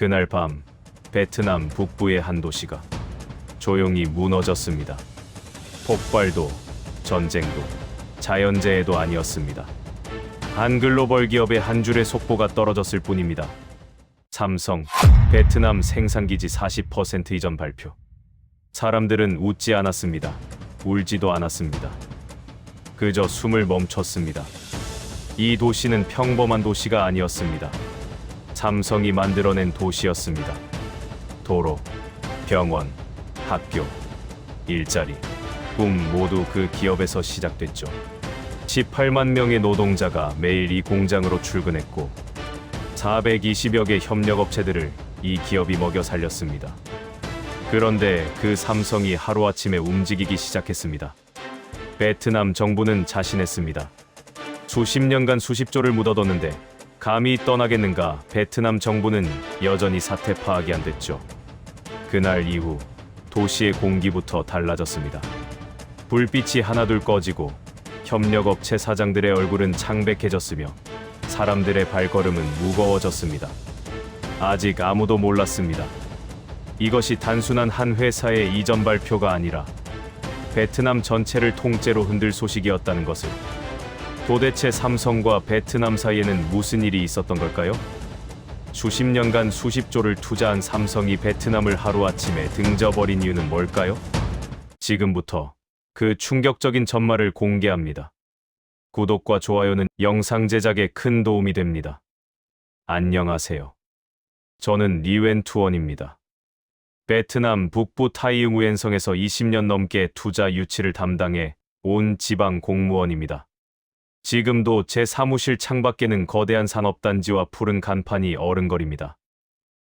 그날 밤 베트남 북부의 한 도시가 조용히 무너졌습니다. 폭발도 전쟁도 자연재해도 아니었습니다. 한 글로벌 기업의 한 줄의 속보가 떨어졌을 뿐입니다. 삼성, 베트남 생산기지 40% 이전 발표. 사람들은 웃지 않았습니다. 울지도 않았습니다. 그저 숨을 멈췄습니다. 이 도시는 평범한 도시가 아니었습니다. 삼성이 만들어낸 도시였습니다. 도로, 병원, 학교, 일자리, 꿈 모두 그 기업에서 시작됐죠. 18만 명의 노동자가 매일 이 공장으로 출근했고 420여 개 협력업체들을 이 기업이 먹여 살렸습니다. 그런데 그 삼성이 하루아침에 움직이기 시작했습니다. 베트남 정부는 자신했습니다. 수십 년간 수십조를 묻어뒀는데 감히 떠나겠는가. 베트남 정부는 여전히 사태 파악이 안 됐죠. 그날 이후 도시의 공기부터 달라졌습니다. 불빛이 하나둘 꺼지고 협력업체 사장들의 얼굴은 창백해졌으며 사람들의 발걸음은 무거워졌습니다. 아직 아무도 몰랐습니다. 이것이 단순한 한 회사의 이전 발표가 아니라 베트남 전체를 통째로 흔들 소식이었다는 것을. 도대체 삼성과 베트남 사이에는 무슨 일이 있었던 걸까요? 수십 년간 수십조를 투자한 삼성이 베트남을 하루아침에 등져버린 이유는 뭘까요? 지금부터 그 충격적인 전말을 공개합니다. 구독과 좋아요는 영상 제작에 큰 도움이 됩니다. 안녕하세요. 저는 리웬투원입니다. 베트남 북부 타이응우엔성에서 20년 넘게 투자 유치를 담당해 온 지방 공무원입니다. 지금도 제 사무실 창밖에는 거대한 산업단지와 푸른 간판이 어른거립니다.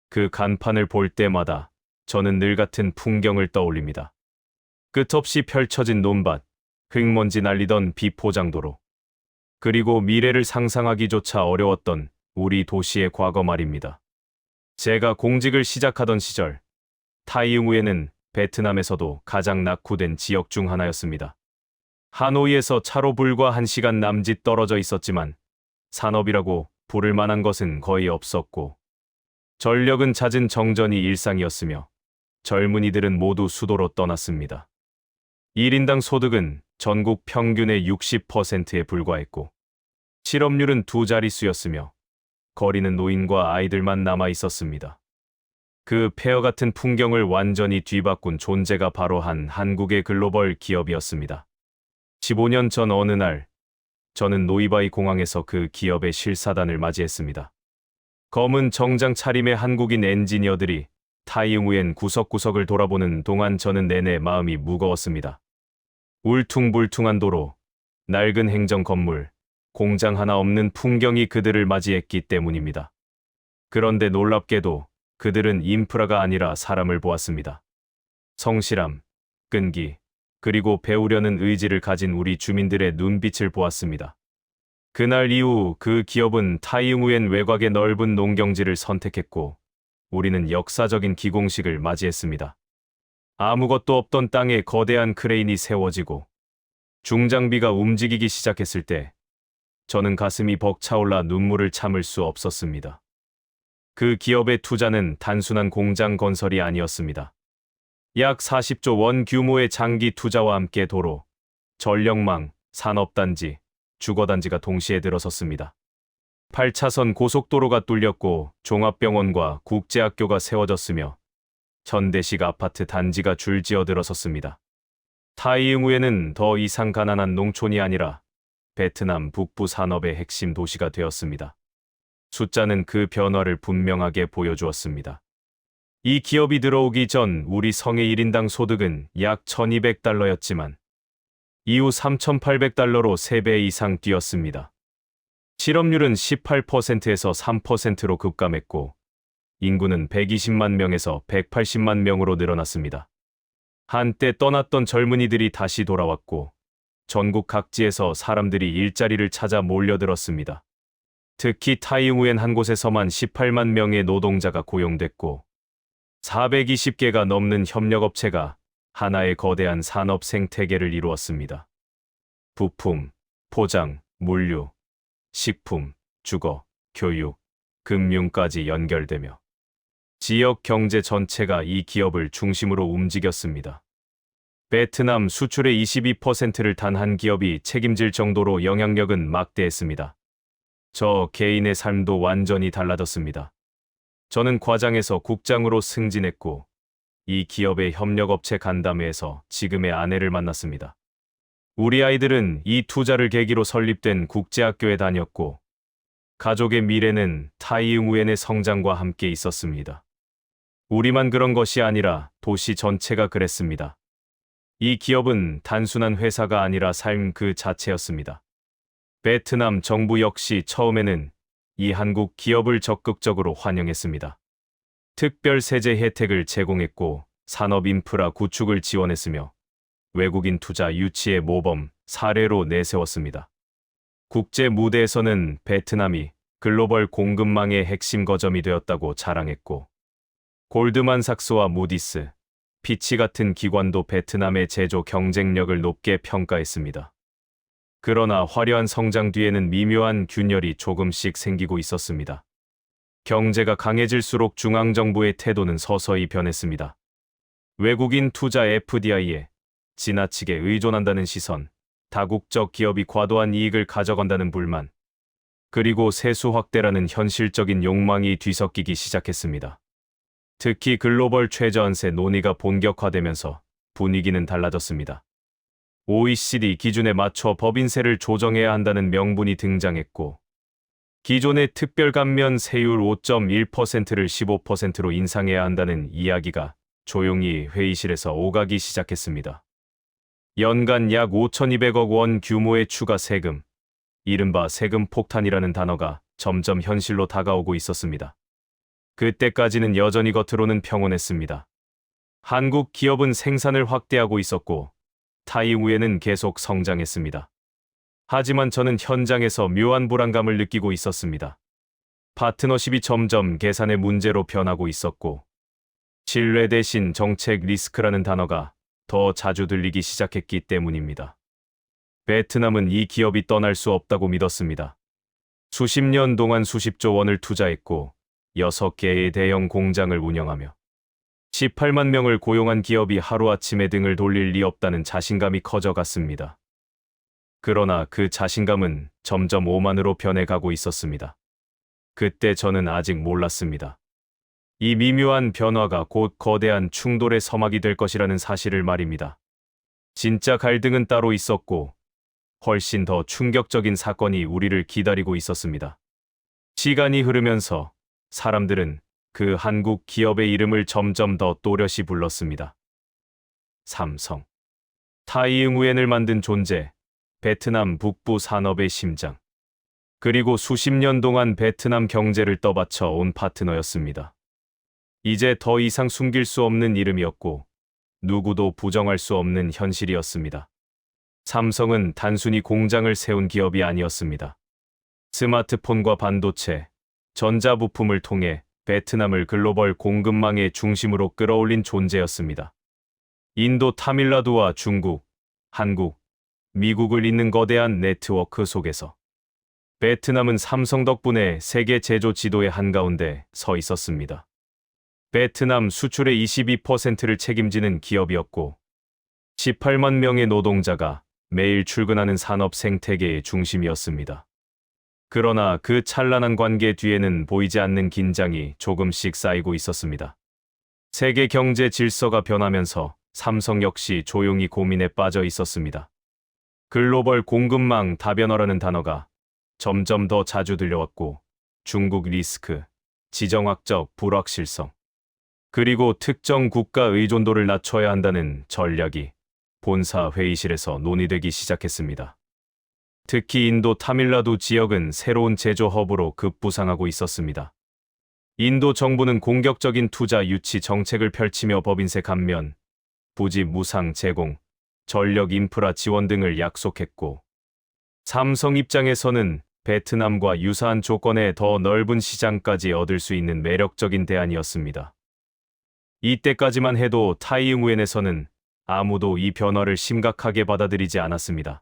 그 간판을 볼 때마다 저는 늘 같은 풍경을 떠올립니다. 끝없이 펼쳐진 논밭, 흙먼지 날리던 비포장도로, 그리고 미래를 상상하기조차 어려웠던 우리 도시의 과거 말입니다. 제가 공직을 시작하던 시절, 타이응우에는 베트남에서도 가장 낙후된 지역 중 하나였습니다. 하노이에서 차로 불과 1시간 남짓 떨어져 있었지만 산업이라고 부를 만한 것은 거의 없었고 전력은 잦은 정전이 일상이었으며 젊은이들은 모두 수도로 떠났습니다. 1인당 소득은 전국 평균의 60%에 불과했고 실업률은 2자릿수였으며 거리는 노인과 아이들만 남아 있었습니다. 그 폐허 같은 풍경을 완전히 뒤바꾼 존재가 바로 한 한국의 글로벌 기업이었습니다. 15년 전 어느 날, 저는 노이바이 공항에서 그 기업의 실사단을 맞이했습니다. 검은 정장 차림의 한국인 엔지니어들이 타이응우엔 구석구석을 돌아보는 동안 저는 내내 마음이 무거웠습니다. 울퉁불퉁한 도로, 낡은 행정 건물, 공장 하나 없는 풍경이 그들을 맞이했기 때문입니다. 그런데 놀랍게도 그들은 인프라가 아니라 사람을 보았습니다. 성실함, 끈기, 그리고 배우려는 의지를 가진 우리 주민들의 눈빛을 보았습니다. 그날 이후 그 기업은 타이응우엔 외곽의 넓은 농경지를 선택했고 우리는 역사적인 기공식을 맞이했습니다. 아무것도 없던 땅에 거대한 크레인이 세워지고 중장비가 움직이기 시작했을 때 저는 가슴이 벅차올라 눈물을 참을 수 없었습니다. 그 기업의 투자는 단순한 공장 건설이 아니었습니다. 약 40조 원 규모의 장기 투자와 함께 도로, 전력망, 산업단지, 주거단지가 동시에 들어섰습니다. 8차선 고속도로가 뚫렸고 종합병원과 국제학교가 세워졌으며 현대식 아파트 단지가 줄지어 들어섰습니다. 타이응우에는 더 이상 가난한 농촌이 아니라 베트남 북부 산업의 핵심 도시가 되었습니다. 숫자는 그 변화를 분명하게 보여주었습니다. 이 기업이 들어오기 전 우리 성의 1인당 소득은 약 1200달러였지만 이후 3800달러로 3배 이상 뛰었습니다. 실업률은 18%에서 3%로 급감했고 인구는 120만 명에서 180만 명으로 늘어났습니다. 한때 떠났던 젊은이들이 다시 돌아왔고 전국 각지에서 사람들이 일자리를 찾아 몰려들었습니다. 특히 타이응우엔 한 곳에서만 18만 명의 노동자가 고용됐고 420개가 넘는 협력업체가 하나의 거대한 산업 생태계를 이루었습니다. 부품, 포장, 물류, 식품, 주거, 교육, 금융까지 연결되며 지역 경제 전체가 이 기업을 중심으로 움직였습니다. 베트남 수출의 22%를 단 한 기업이 책임질 정도로 영향력은 막대했습니다. 저 개인의 삶도 완전히 달라졌습니다. 저는 과장에서 국장으로 승진했고 이 기업의 협력업체 간담회에서 지금의 아내를 만났습니다. 우리 아이들은 이 투자를 계기로 설립된 국제학교에 다녔고 가족의 미래는 타이응우엔의 성장과 함께 있었습니다. 우리만 그런 것이 아니라 도시 전체가 그랬습니다. 이 기업은 단순한 회사가 아니라 삶 그 자체였습니다. 베트남 정부 역시 처음에는 이 한국 기업을 적극적으로 환영했습니다. 특별 세제 혜택을 제공했고 산업 인프라 구축을 지원했으며 외국인 투자 유치의 모범 사례로 내세웠습니다. 국제 무대에서는 베트남이 글로벌 공급망의 핵심 거점이 되었다고 자랑했고 골드만삭스와 무디스, 피치 같은 기관도 베트남의 제조 경쟁력을 높게 평가했습니다. 그러나 화려한 성장 뒤에는 미묘한 균열이 조금씩 생기고 있었습니다. 경제가 강해질수록 중앙정부의 태도는 서서히 변했습니다. 외국인 투자 FDI에 지나치게 의존한다는 시선, 다국적 기업이 과도한 이익을 가져간다는 불만, 그리고 세수 확대라는 현실적인 욕망이 뒤섞이기 시작했습니다. 특히 글로벌 최저한세 논의가 본격화되면서 분위기는 달라졌습니다. OECD 기준에 맞춰 법인세를 조정해야 한다는 명분이 등장했고 기존의 특별감면 세율 5.1%를 15%로 인상해야 한다는 이야기가 조용히 회의실에서 오가기 시작했습니다. 연간 약 5,200억 원 규모의 추가 세금, 이른바 세금 폭탄이라는 단어가 점점 현실로 다가오고 있었습니다. 그때까지는 여전히 겉으로는 평온했습니다. 한국 기업은 생산을 확대하고 있었고 타이응우엔은 계속 성장했습니다. 하지만 저는 현장에서 묘한 불안감을 느끼고 있었습니다. 파트너십이 점점 계산의 문제로 변하고 있었고 신뢰 대신 정책 리스크라는 단어가 더 자주 들리기 시작했기 때문입니다. 베트남은 이 기업이 떠날 수 없다고 믿었습니다. 수십 년 동안 수십조 원을 투자했고 6개의 대형 공장을 운영하며 18만 명을 고용한 기업이 하루아침에 등을 돌릴 리 없다는 자신감이 커져갔습니다. 그러나 그 자신감은 점점 오만으로 변해가고 있었습니다. 그때 저는 아직 몰랐습니다. 이 미묘한 변화가 곧 거대한 충돌의 서막이 될 것이라는 사실을 말입니다. 진짜 갈등은 따로 있었고 훨씬 더 충격적인 사건이 우리를 기다리고 있었습니다. 시간이 흐르면서 사람들은 그 한국 기업의 이름을 점점 더 또렷이 불렀습니다. 삼성. 타이응우엔을 만든 존재, 베트남 북부 산업의 심장. 그리고 수십 년 동안 베트남 경제를 떠받쳐 온 파트너였습니다. 이제 더 이상 숨길 수 없는 이름이었고 누구도 부정할 수 없는 현실이었습니다. 삼성은 단순히 공장을 세운 기업이 아니었습니다. 스마트폰과 반도체, 전자부품을 통해 베트남을 글로벌 공급망의 중심으로 끌어올린 존재였습니다. 인도 타밀나두와 중국, 한국, 미국을 잇는 거대한 네트워크 속에서 베트남은 삼성 덕분에 세계 제조 지도의 한가운데 서 있었습니다. 베트남 수출의 22%를 책임지는 기업이었고 18만 명의 노동자가 매일 출근하는 산업 생태계의 중심이었습니다. 그러나 그 찬란한 관계 뒤에는 보이지 않는 긴장이 조금씩 쌓이고 있었습니다. 세계 경제 질서가 변하면서 삼성 역시 조용히 고민에 빠져 있었습니다. 글로벌 공급망 다변화라는 단어가 점점 더 자주 들려왔고 중국 리스크, 지정학적 불확실성, 그리고 특정 국가 의존도를 낮춰야 한다는 전략이 본사 회의실에서 논의되기 시작했습니다. 특히 인도 타밀나두 지역은 새로운 제조 허브로 급부상하고 있었습니다. 인도 정부는 공격적인 투자 유치 정책을 펼치며 법인세 감면, 부지 무상 제공, 전력 인프라 지원 등을 약속했고 삼성 입장에서는 베트남과 유사한 조건의 더 넓은 시장까지 얻을 수 있는 매력적인 대안이었습니다. 이때까지만 해도 타이응우엔에서는 아무도 이 변화를 심각하게 받아들이지 않았습니다.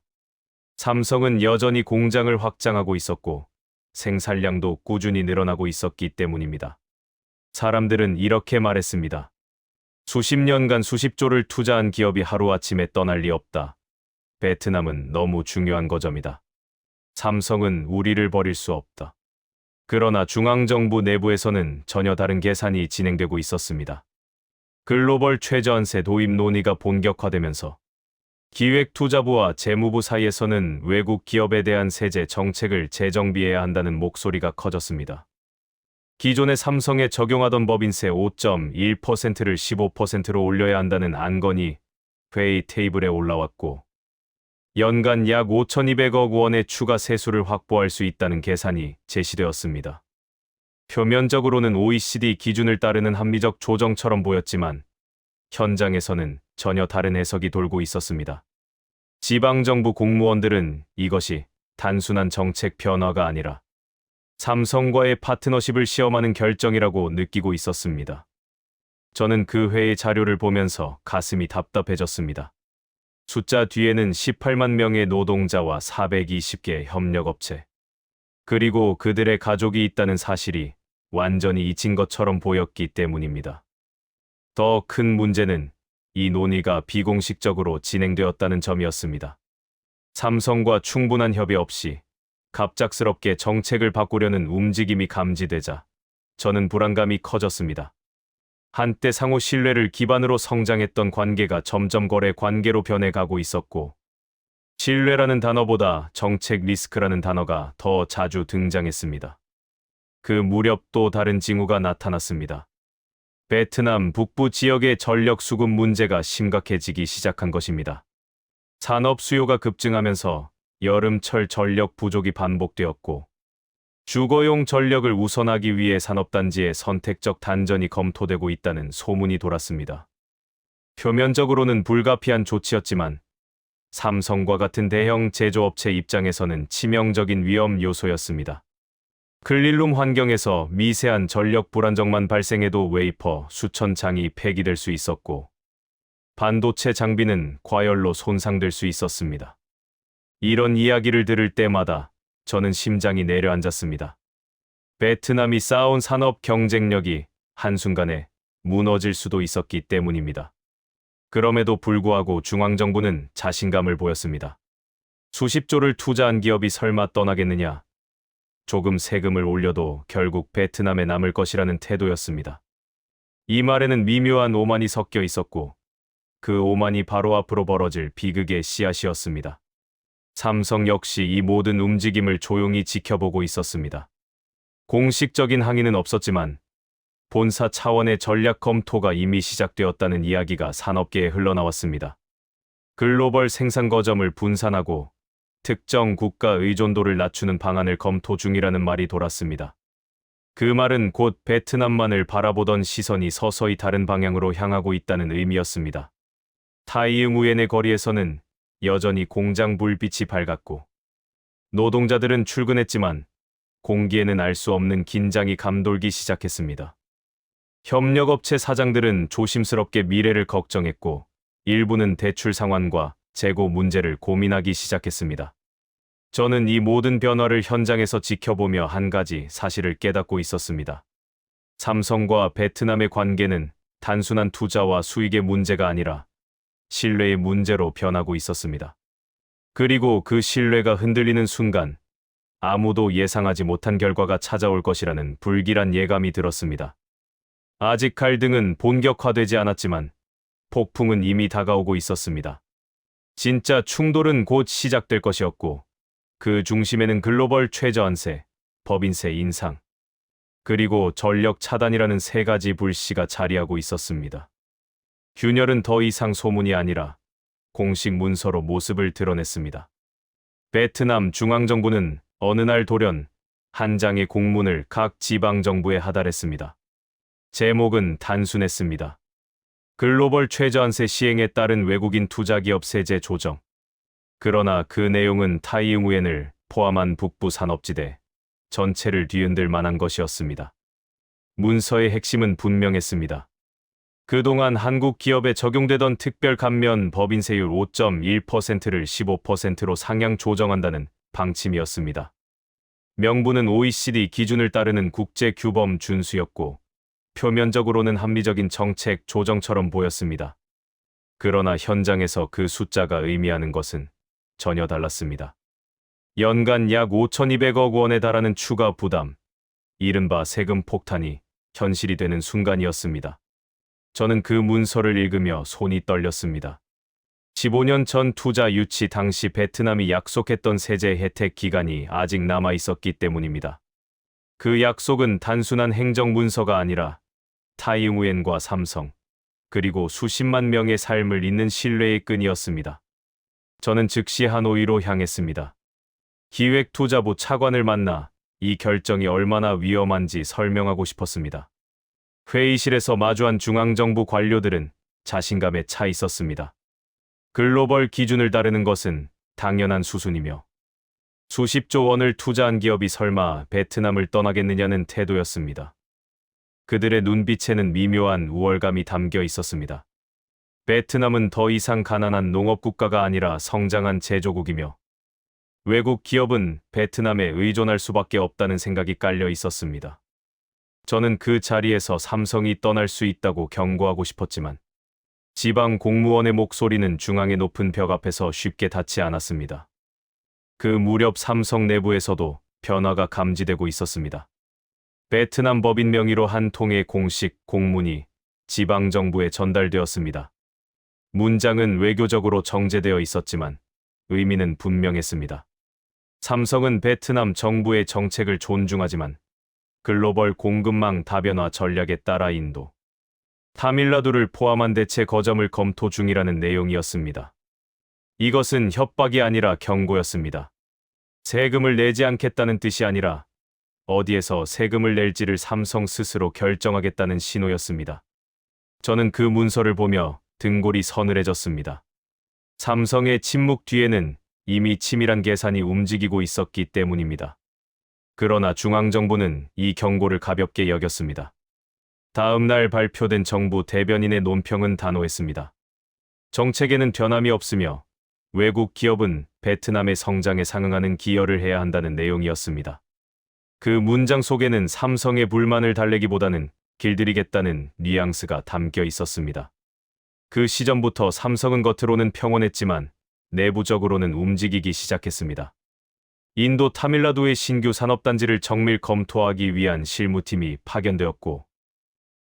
삼성은 여전히 공장을 확장하고 있었고 생산량도 꾸준히 늘어나고 있었기 때문입니다. 사람들은 이렇게 말했습니다. 수십 년간 수십조를 투자한 기업이 하루아침에 떠날 리 없다. 베트남은 너무 중요한 거점이다. 삼성은 우리를 버릴 수 없다. 그러나 중앙정부 내부에서는 전혀 다른 계산이 진행되고 있었습니다. 글로벌 최저한세 도입 논의가 본격화되면서 기획투자부와 재무부 사이에서는 외국 기업에 대한 세제 정책을 재정비해야 한다는 목소리가 커졌습니다. 기존의 삼성에 적용하던 법인세 5.1%를 15%로 올려야 한다는 안건이 회의 테이블에 올라왔고, 연간 약 5,200억 원의 추가 세수를 확보할 수 있다는 계산이 제시되었습니다. 표면적으로는 OECD 기준을 따르는 합리적 조정처럼 보였지만 현장에서는 전혀 다른 해석이 돌고 있었습니다. 지방정부 공무원들은 이것이 단순한 정책 변화가 아니라 삼성과의 파트너십을 시험하는 결정이라고 느끼고 있었습니다. 저는 그 회의 자료를 보면서 가슴이 답답해졌습니다. 숫자 뒤에는 18만 명의 노동자와 420개 협력업체, 그리고 그들의 가족이 있다는 사실이 완전히 잊힌 것처럼 보였기 때문입니다. 더 큰 문제는 이 논의가 비공식적으로 진행되었다는 점이었습니다. 삼성과 충분한 협의 없이 갑작스럽게 정책을 바꾸려는 움직임이 감지되자 저는 불안감이 커졌습니다. 한때 상호 신뢰를 기반으로 성장했던 관계가 점점 거래 관계로 변해가고 있었고, 신뢰라는 단어보다 정책 리스크라는 단어가 더 자주 등장했습니다. 그 무렵 또 다른 징후가 나타났습니다. 베트남 북부 지역의 전력 수급 문제가 심각해지기 시작한 것입니다. 산업 수요가 급증하면서 여름철 전력 부족이 반복되었고, 주거용 전력을 우선하기 위해 산업단지의 선택적 단전이 검토되고 있다는 소문이 돌았습니다. 표면적으로는 불가피한 조치였지만 삼성과 같은 대형 제조업체 입장에서는 치명적인 위험 요소였습니다. 클린룸 환경에서 미세한 전력 불안정만 발생해도 웨이퍼 수천 장이 폐기될 수 있었고, 반도체 장비는 과열로 손상될 수 있었습니다. 이런 이야기를 들을 때마다 저는 심장이 내려앉았습니다. 베트남이 쌓아온 산업 경쟁력이 한순간에 무너질 수도 있었기 때문입니다. 그럼에도 불구하고 중앙정부는 자신감을 보였습니다. 수십조를 투자한 기업이 설마 떠나겠느냐? 조금 세금을 올려도 결국 베트남에 남을 것이라는 태도였습니다. 이 말에는 미묘한 오만이 섞여 있었고, 그 오만이 바로 앞으로 벌어질 비극의 씨앗이었습니다. 삼성 역시 이 모든 움직임을 조용히 지켜보고 있었습니다. 공식적인 항의는 없었지만 본사 차원의 전략 검토가 이미 시작되었다는 이야기가 산업계에 흘러나왔습니다. 글로벌 생산 거점을 분산하고 특정 국가 의존도를 낮추는 방안을 검토 중이라는 말이 돌았습니다. 그 말은 곧 베트남만을 바라보던 시선이 서서히 다른 방향으로 향하고 있다는 의미였습니다. 타이응우엔의 거리에서는 여전히 공장 불빛이 밝았고, 노동자들은 출근했지만 공기에는 알 수 없는 긴장이 감돌기 시작했습니다. 협력업체 사장들은 조심스럽게 미래를 걱정했고, 일부는 대출 상환과 재고 문제를 고민하기 시작했습니다. 저는 이 모든 변화를 현장에서 지켜보며 한 가지 사실을 깨닫고 있었습니다. 삼성과 베트남의 관계는 단순한 투자와 수익의 문제가 아니라 신뢰의 문제로 변하고 있었습니다. 그리고 그 신뢰가 흔들리는 순간 아무도 예상하지 못한 결과가 찾아올 것이라는 불길한 예감이 들었습니다. 아직 갈등은 본격화되지 않았지만 폭풍은 이미 다가오고 있었습니다. 진짜 충돌은 곧 시작될 것이었고, 그 중심에는 글로벌 최저한세, 법인세 인상, 그리고 전력 차단이라는 세 가지 불씨가 자리하고 있었습니다. 균열은 더 이상 소문이 아니라 공식 문서로 모습을 드러냈습니다. 베트남 중앙정부는 어느 날 돌연 한 장의 공문을 각 지방정부에 하달했습니다. 제목은 단순했습니다. 글로벌 최저한세 시행에 따른 외국인 투자기업 세제 조정. 그러나 그 내용은 타이응우엔을 포함한 북부 산업지대 전체를 뒤흔들 만한 것이었습니다. 문서의 핵심은 분명했습니다. 그동안 한국 기업에 적용되던 특별 감면 법인세율 5.1%를 15%로 상향 조정한다는 방침이었습니다. 명분은 OECD 기준을 따르는 국제 규범 준수였고, 표면적으로는 합리적인 정책 조정처럼 보였습니다. 그러나 현장에서 그 숫자가 의미하는 것은 전혀 달랐습니다. 연간 약 5,200억 원에 달하는 추가 부담, 이른바 세금 폭탄이 현실이 되는 순간이었습니다. 저는 그 문서를 읽으며 손이 떨렸습니다. 15년 전 투자 유치 당시 베트남이 약속했던 세제 혜택 기간이 아직 남아 있었기 때문입니다. 그 약속은 단순한 행정 문서가 아니라 타이응우엔과 삼성, 그리고 수십만 명의 삶을 잇는 신뢰의 끈이었습니다. 저는 즉시 하노이로 향했습니다. 기획투자부 차관을 만나 이 결정이 얼마나 위험한지 설명하고 싶었습니다. 회의실에서 마주한 중앙정부 관료들은 자신감에 차 있었습니다. 글로벌 기준을 다루는 것은 당연한 수순이며 수십조 원을 투자한 기업이 설마 베트남을 떠나겠느냐는 태도였습니다. 그들의 눈빛에는 미묘한 우월감이 담겨 있었습니다. 베트남은 더 이상 가난한 농업국가가 아니라 성장한 제조국이며 외국 기업은 베트남에 의존할 수밖에 없다는 생각이 깔려 있었습니다. 저는 그 자리에서 삼성이 떠날 수 있다고 경고하고 싶었지만 지방 공무원의 목소리는 중앙의 높은 벽 앞에서 쉽게 닿지 않았습니다. 그 무렵 삼성 내부에서도 변화가 감지되고 있었습니다. 베트남 법인 명의로 한 통의 공식 공문이 지방정부에 전달되었습니다. 문장은 외교적으로 정제되어 있었지만 의미는 분명했습니다. 삼성은 베트남 정부의 정책을 존중하지만 글로벌 공급망 다변화 전략에 따라 인도, 타밀나두를 포함한 대체 거점을 검토 중이라는 내용이었습니다. 이것은 협박이 아니라 경고였습니다. 세금을 내지 않겠다는 뜻이 아니라 어디에서 세금을 낼지를 삼성 스스로 결정하겠다는 신호였습니다. 저는 그 문서를 보며 등골이 서늘해졌습니다. 삼성의 침묵 뒤에는 이미 치밀한 계산이 움직이고 있었기 때문입니다. 그러나 중앙정부는 이 경고를 가볍게 여겼습니다. 다음 날 발표된 정부 대변인의 논평은 단호했습니다. 정책에는 변함이 없으며 외국 기업은 베트남의 성장에 상응하는 기여를 해야 한다는 내용이었습니다. 그 문장 속에는 삼성의 불만을 달래기보다는 길들이겠다는 뉘앙스가 담겨 있었습니다. 그 시점부터 삼성은 겉으로는 평온했지만 내부적으로는 움직이기 시작했습니다. 인도 타밀나두의 신규 산업단지를 정밀 검토하기 위한 실무팀이 파견되었고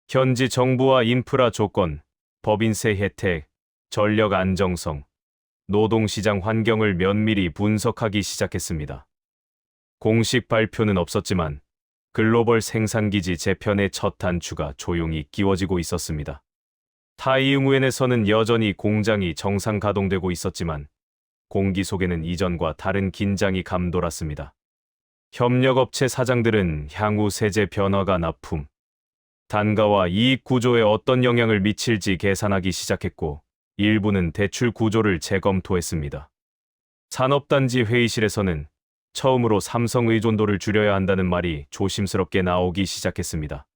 현지 정부와 인프라 조건, 법인세 혜택, 전력 안정성, 노동시장 환경을 면밀히 분석하기 시작했습니다. 공식 발표는 없었지만 글로벌 생산기지 재편의 첫 단추가 조용히 끼워지고 있었습니다. 타이응우엔에서는 여전히 공장이 정상 가동되고 있었지만 공기 속에는 이전과 다른 긴장이 감돌았습니다. 협력업체 사장들은 향후 세제 변화가 납품, 단가와 이익 구조에 어떤 영향을 미칠지 계산하기 시작했고 일부는 대출 구조를 재검토했습니다. 산업단지 회의실에서는 처음으로 삼성 의존도를 줄여야 한다는 말이 조심스럽게 나오기 시작했습니다.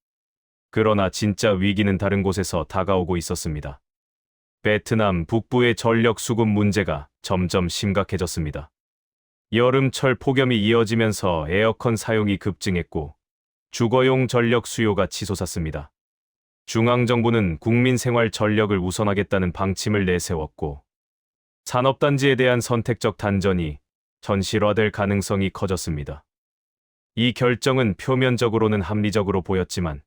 그러나 진짜 위기는 다른 곳에서 다가오고 있었습니다. 베트남 북부의 전력 수급 문제가 점점 심각해졌습니다. 여름철 폭염이 이어지면서 에어컨 사용이 급증했고 주거용 전력 수요가 치솟았습니다. 중앙정부는 국민 생활 전력을 우선하겠다는 방침을 내세웠고 산업단지에 대한 선택적 단전이 현실화될 가능성이 커졌습니다. 이 결정은 표면적으로는 합리적으로 보였지만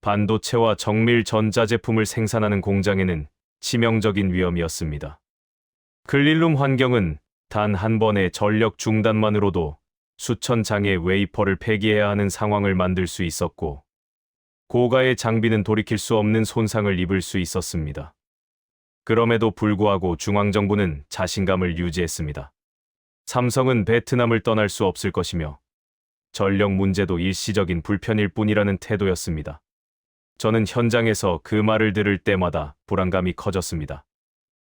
반도체와 정밀 전자제품을 생산하는 공장에는 치명적인 위험이었습니다. 클린룸 환경은 단 한 번의 전력 중단만으로도 수천 장의 웨이퍼를 폐기해야 하는 상황을 만들 수 있었고 고가의 장비는 돌이킬 수 없는 손상을 입을 수 있었습니다. 그럼에도 불구하고 중앙정부는 자신감을 유지했습니다. 삼성은 베트남을 떠날 수 없을 것이며 전력 문제도 일시적인 불편일 뿐이라는 태도였습니다. 저는 현장에서 그 말을 들을 때마다 불안감이 커졌습니다.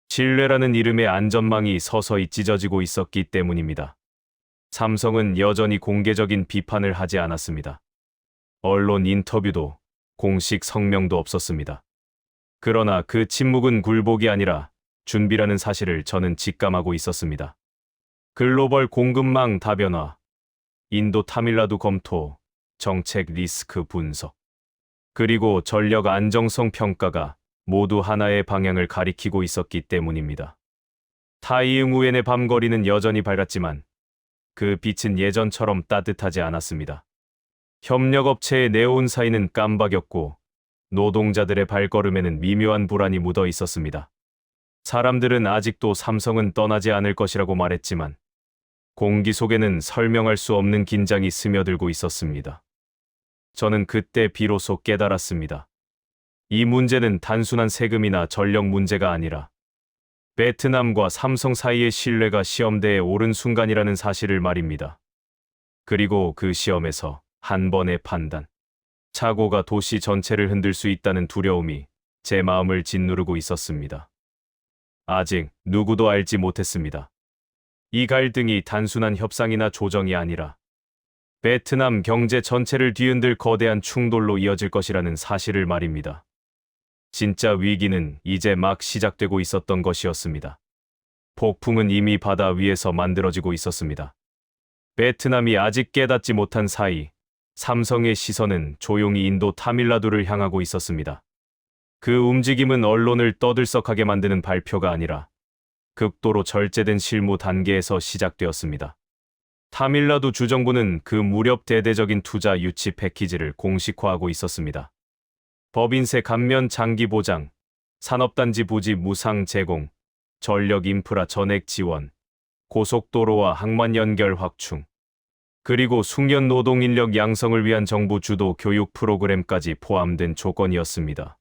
신뢰라는 이름의 안전망이 서서히 찢어지고 있었기 때문입니다. 삼성은 여전히 공개적인 비판을 하지 않았습니다. 언론 인터뷰도 공식 성명도 없었습니다. 그러나 그 침묵은 굴복이 아니라 준비라는 사실을 저는 직감하고 있었습니다. 글로벌 공급망 다변화, 인도 타밀나두 검토, 정책 리스크 분석. 그리고 전력 안정성 평가가 모두 하나의 방향을 가리키고 있었기 때문입니다. 타이응우엔의 밤거리는 여전히 밝았지만 그 빛은 예전처럼 따뜻하지 않았습니다. 협력업체의 네온 사이는 깜박였고 노동자들의 발걸음에는 미묘한 불안이 묻어 있었습니다. 사람들은 아직도 삼성은 떠나지 않을 것이라고 말했지만 공기 속에는 설명할 수 없는 긴장이 스며들고 있었습니다. 저는 그때 비로소 깨달았습니다. 이 문제는 단순한 세금이나 전력 문제가 아니라 베트남과 삼성 사이의 신뢰가 시험대에 오른 순간이라는 사실을 말입니다. 그리고 그 시험에서 한 번의 판단, 착오가 도시 전체를 흔들 수 있다는 두려움이 제 마음을 짓누르고 있었습니다. 아직 누구도 알지 못했습니다. 이 갈등이 단순한 협상이나 조정이 아니라 베트남 경제 전체를 뒤흔들 거대한 충돌로 이어질 것이라는 사실을 말입니다. 진짜 위기는 이제 막 시작되고 있었던 것이었습니다. 폭풍은 이미 바다 위에서 만들어지고 있었습니다. 베트남이 아직 깨닫지 못한 사이 삼성의 시선은 조용히 인도 타밀라두를 향하고 있었습니다. 그 움직임은 언론을 떠들썩하게 만드는 발표가 아니라 극도로 절제된 실무 단계에서 시작되었습니다. 타밀라두 주정부는 그 무렵 대대적인 투자 유치 패키지를 공식화하고 있었습니다. 법인세 감면 장기 보장, 산업단지 부지 무상 제공, 전력 인프라 전액 지원, 고속도로와 항만 연결 확충, 그리고 숙련 노동 인력 양성을 위한 정부 주도 교육 프로그램까지 포함된 조건이었습니다.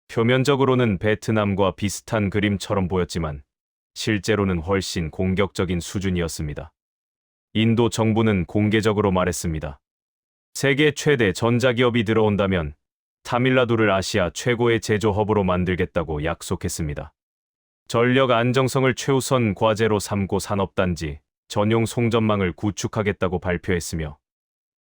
표면적으로는 베트남과 비슷한 그림처럼 보였지만 실제로는 훨씬 공격적인 수준이었습니다. 인도 정부는 공개적으로 말했습니다. 세계 최대 전자기업이 들어온다면 타밀라두를 아시아 최고의 제조 허브로 만들겠다고 약속했습니다. 전력 안정성을 최우선 과제로 삼고 산업단지, 전용 송전망을 구축하겠다고 발표했으며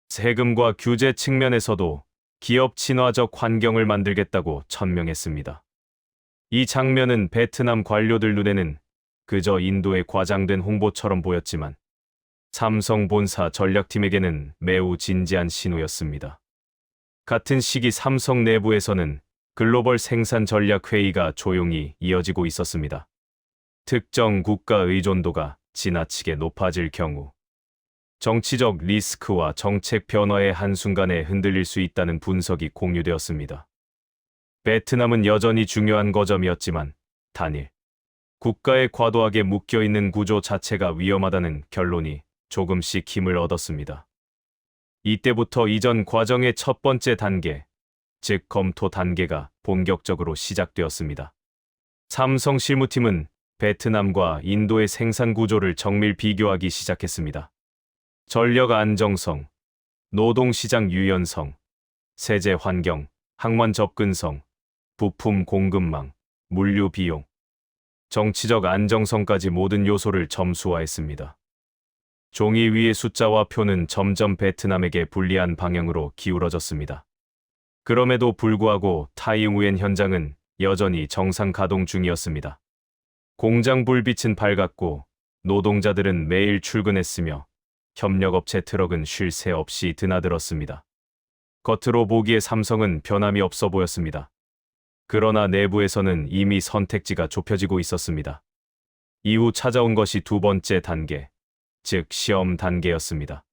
세금과 규제 측면에서도 기업 친화적 환경을 만들겠다고 천명했습니다. 이 장면은 베트남 관료들 눈에는 그저 인도의 과장된 홍보처럼 보였지만 삼성 본사 전략팀에게는 매우 진지한 신호였습니다. 같은 시기 삼성 내부에서는 글로벌 생산 전략 회의가 조용히 이어지고 있었습니다. 특정 국가 의존도가 지나치게 높아질 경우 정치적 리스크와 정책 변화의 한순간에 흔들릴 수 있다는 분석이 공유되었습니다. 베트남은 여전히 중요한 거점이었지만 단일 국가에 과도하게 묶여있는 구조 자체가 위험하다는 결론이 조금씩 힘을 얻었습니다. 이때부터 이전 과정의 첫 번째 단계, 즉 검토 단계가 본격적으로 시작되었습니다. 삼성 실무팀은 베트남과 인도의 생산 구조를 정밀 비교하기 시작했습니다. 전력 안정성, 노동시장 유연성, 세제 환경, 항만 접근성, 부품 공급망, 물류 비용, 정치적 안정성까지 모든 요소를 점수화했습니다. 종이 위의 숫자와 표는 점점 베트남에게 불리한 방향으로 기울어졌습니다. 그럼에도 불구하고 타이응우엔 현장은 여전히 정상 가동 중이었습니다. 공장 불빛은 밝았고 노동자들은 매일 출근했으며 협력업체 트럭은 쉴 새 없이 드나들었습니다. 겉으로 보기에 삼성은 변함이 없어 보였습니다. 그러나 내부에서는 이미 선택지가 좁혀지고 있었습니다. 이후 찾아온 것이 두 번째 단계, 즉 시험 단계였습니다.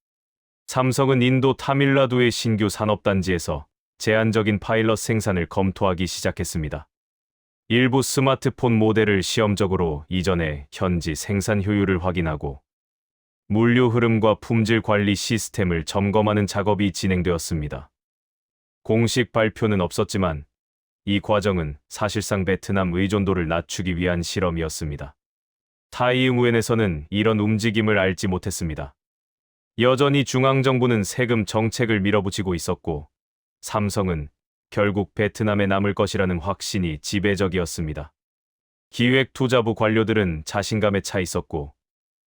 삼성은 인도 타밀라두의 신규 산업단지에서 제한적인 파일럿 생산을 검토하기 시작했습니다. 일부 스마트폰 모델을 시험적으로 이전해 현지 생산 효율을 확인하고 물류 흐름과 품질 관리 시스템을 점검하는 작업이 진행되었습니다. 공식 발표는 없었지만 이 과정은 사실상 베트남 의존도를 낮추기 위한 실험이었습니다. 타이응우엔에서는 이런 움직임을 알지 못했습니다. 여전히 중앙정부는 세금 정책을 밀어붙이고 있었고 삼성은 결국 베트남에 남을 것이라는 확신이 지배적이었습니다. 기획투자부 관료들은 자신감에 차 있었고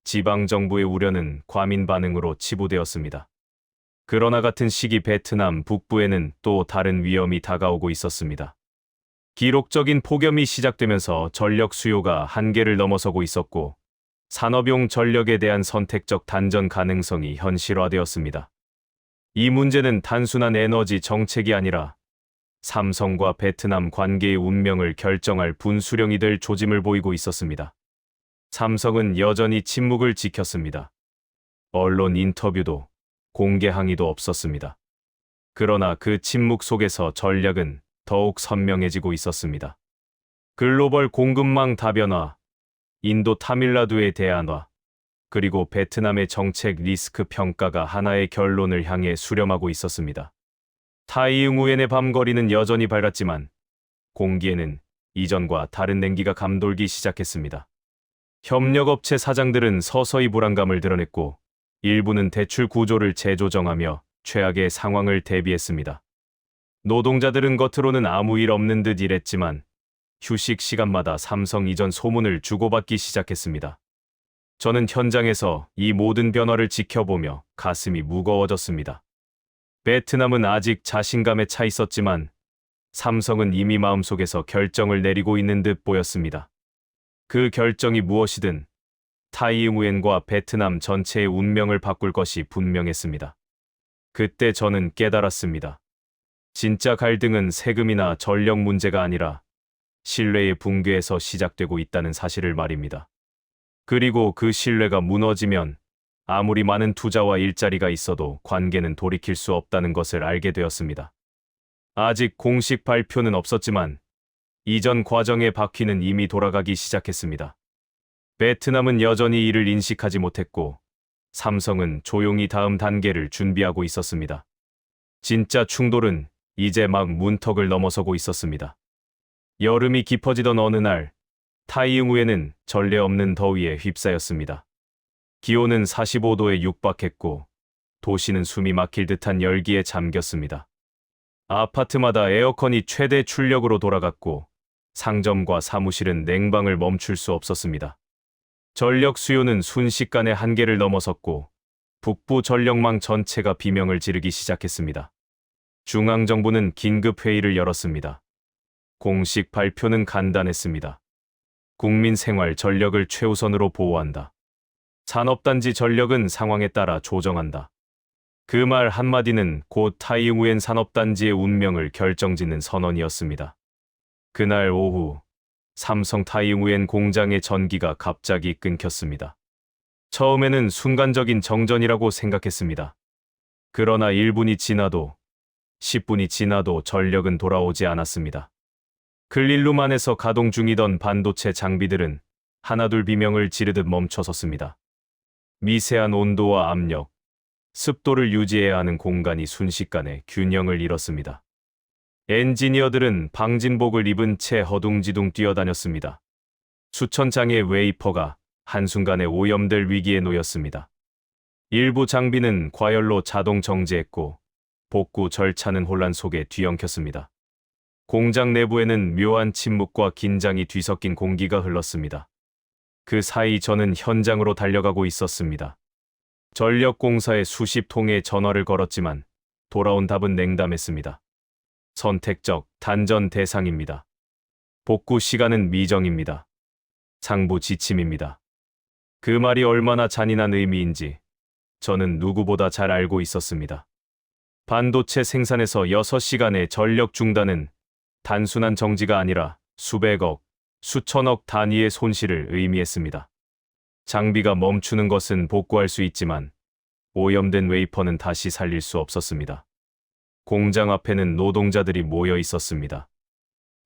지방정부의 우려는 과민 반응으로 치부되었습니다. 그러나 같은 시기 베트남 북부에는 또 다른 위험이 다가오고 있었습니다. 기록적인 폭염이 시작되면서 전력 수요가 한계를 넘어서고 있었고 산업용 전력에 대한 선택적 단전 가능성이 현실화되었습니다. 이 문제는 단순한 에너지 정책이 아니라 삼성과 베트남 관계의 운명을 결정할 분수령이 될 조짐을 보이고 있었습니다. 삼성은 여전히 침묵을 지켰습니다. 언론 인터뷰도 공개 항의도 없었습니다. 그러나 그 침묵 속에서 전략은 더욱 선명해지고 있었습니다. 글로벌 공급망 다변화, 인도 타밀나두의 대안화, 그리고 베트남의 정책 리스크 평가가 하나의 결론을 향해 수렴하고 있었습니다. 타이응우엔의 밤거리는 여전히 밝았지만 공기에는 이전과 다른 냉기가 감돌기 시작했습니다. 협력업체 사장들은 서서히 불안감을 드러냈고 일부는 대출 구조를 재조정하며 최악의 상황을 대비했습니다. 노동자들은 겉으로는 아무 일 없는 듯 일했지만 휴식 시간마다 삼성 이전 소문을 주고받기 시작했습니다. 저는 현장에서 이 모든 변화를 지켜보며 가슴이 무거워졌습니다. 베트남은 아직 자신감에 차 있었지만 삼성은 이미 마음속에서 결정을 내리고 있는 듯 보였습니다. 그 결정이 무엇이든 타이응우엔과 베트남 전체의 운명을 바꿀 것이 분명했습니다. 그때 저는 깨달았습니다. 진짜 갈등은 세금이나 전력 문제가 아니라 신뢰의 붕괴에서 시작되고 있다는 사실을 말입니다. 그리고 그 신뢰가 무너지면 아무리 많은 투자와 일자리가 있어도 관계는 돌이킬 수 없다는 것을 알게 되었습니다. 아직 공식 발표는 없었지만 이전 과정의 바퀴는 이미 돌아가기 시작했습니다. 베트남은 여전히 이를 인식하지 못했고 삼성은 조용히 다음 단계를 준비하고 있었습니다. 진짜 충돌은 이제 막 문턱을 넘어서고 있었습니다. 여름이 깊어지던 어느 날 타이응우에는 전례 없는 더위에 휩싸였습니다. 기온은 45도에 육박했고 도시는 숨이 막힐 듯한 열기에 잠겼습니다. 아파트마다 에어컨이 최대 출력으로 돌아갔고 상점과 사무실은 냉방을 멈출 수 없었습니다. 전력 수요는 순식간에 한계를 넘어섰고 북부 전력망 전체가 비명을 지르기 시작했습니다. 중앙정부는 긴급 회의를 열었습니다. 공식 발표는 간단했습니다. 국민 생활 전력을 최우선으로 보호한다. 산업단지 전력은 상황에 따라 조정한다. 그 말 한마디는 곧 타이응우엔 산업단지의 운명을 결정짓는 선언이었습니다. 그날 오후 삼성 타이응우엔 공장의 전기가 갑자기 끊겼습니다. 처음에는 순간적인 정전이라고 생각했습니다. 그러나 1분이 지나도 10분이 지나도 전력은 돌아오지 않았습니다. 클린룸 안에서 가동 중이던 반도체 장비들은 하나둘 비명을 지르듯 멈춰섰습니다. 미세한 온도와 압력, 습도를 유지해야 하는 공간이 순식간에 균형을 잃었습니다. 엔지니어들은 방진복을 입은 채 허둥지둥 뛰어다녔습니다. 수천 장의 웨이퍼가 한순간에 오염될 위기에 놓였습니다. 일부 장비는 과열로 자동 정지했고 복구 절차는 혼란 속에 뒤엉켰습니다. 공장 내부에는 묘한 침묵과 긴장이 뒤섞인 공기가 흘렀습니다. 그 사이 저는 현장으로 달려가고 있었습니다. 전력공사에 수십 통의 전화를 걸었지만 돌아온 답은 냉담했습니다. 선택적 단전 대상입니다. 복구 시간은 미정입니다. 상부 지침입니다. 그 말이 얼마나 잔인한 의미인지 저는 누구보다 잘 알고 있었습니다. 반도체 생산에서 6시간의 전력 중단은 단순한 정지가 아니라 수백억, 수천억 단위의 손실을 의미했습니다. 장비가 멈추는 것은 복구할 수 있지만 오염된 웨이퍼는 다시 살릴 수 없었습니다. 공장 앞에는 노동자들이 모여 있었습니다.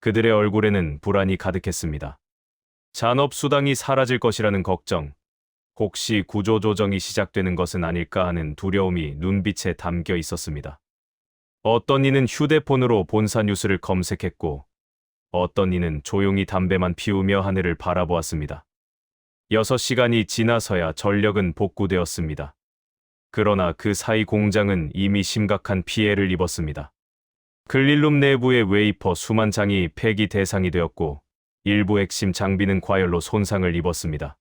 그들의 얼굴에는 불안이 가득했습니다. 잔업수당이 사라질 것이라는 걱정, 혹시 구조조정이 시작되는 것은 아닐까 하는 두려움이 눈빛에 담겨 있었습니다. 어떤 이는 휴대폰으로 본사 뉴스를 검색했고 어떤 이는 조용히 담배만 피우며 하늘을 바라보았습니다. 6시간이 지나서야 전력은 복구되었습니다. 그러나 그 사이 공장은 이미 심각한 피해를 입었습니다. 클린룸 내부의 웨이퍼 수만 장이 폐기 대상이 되었고 일부 핵심 장비는 과열로 손상을 입었습니다.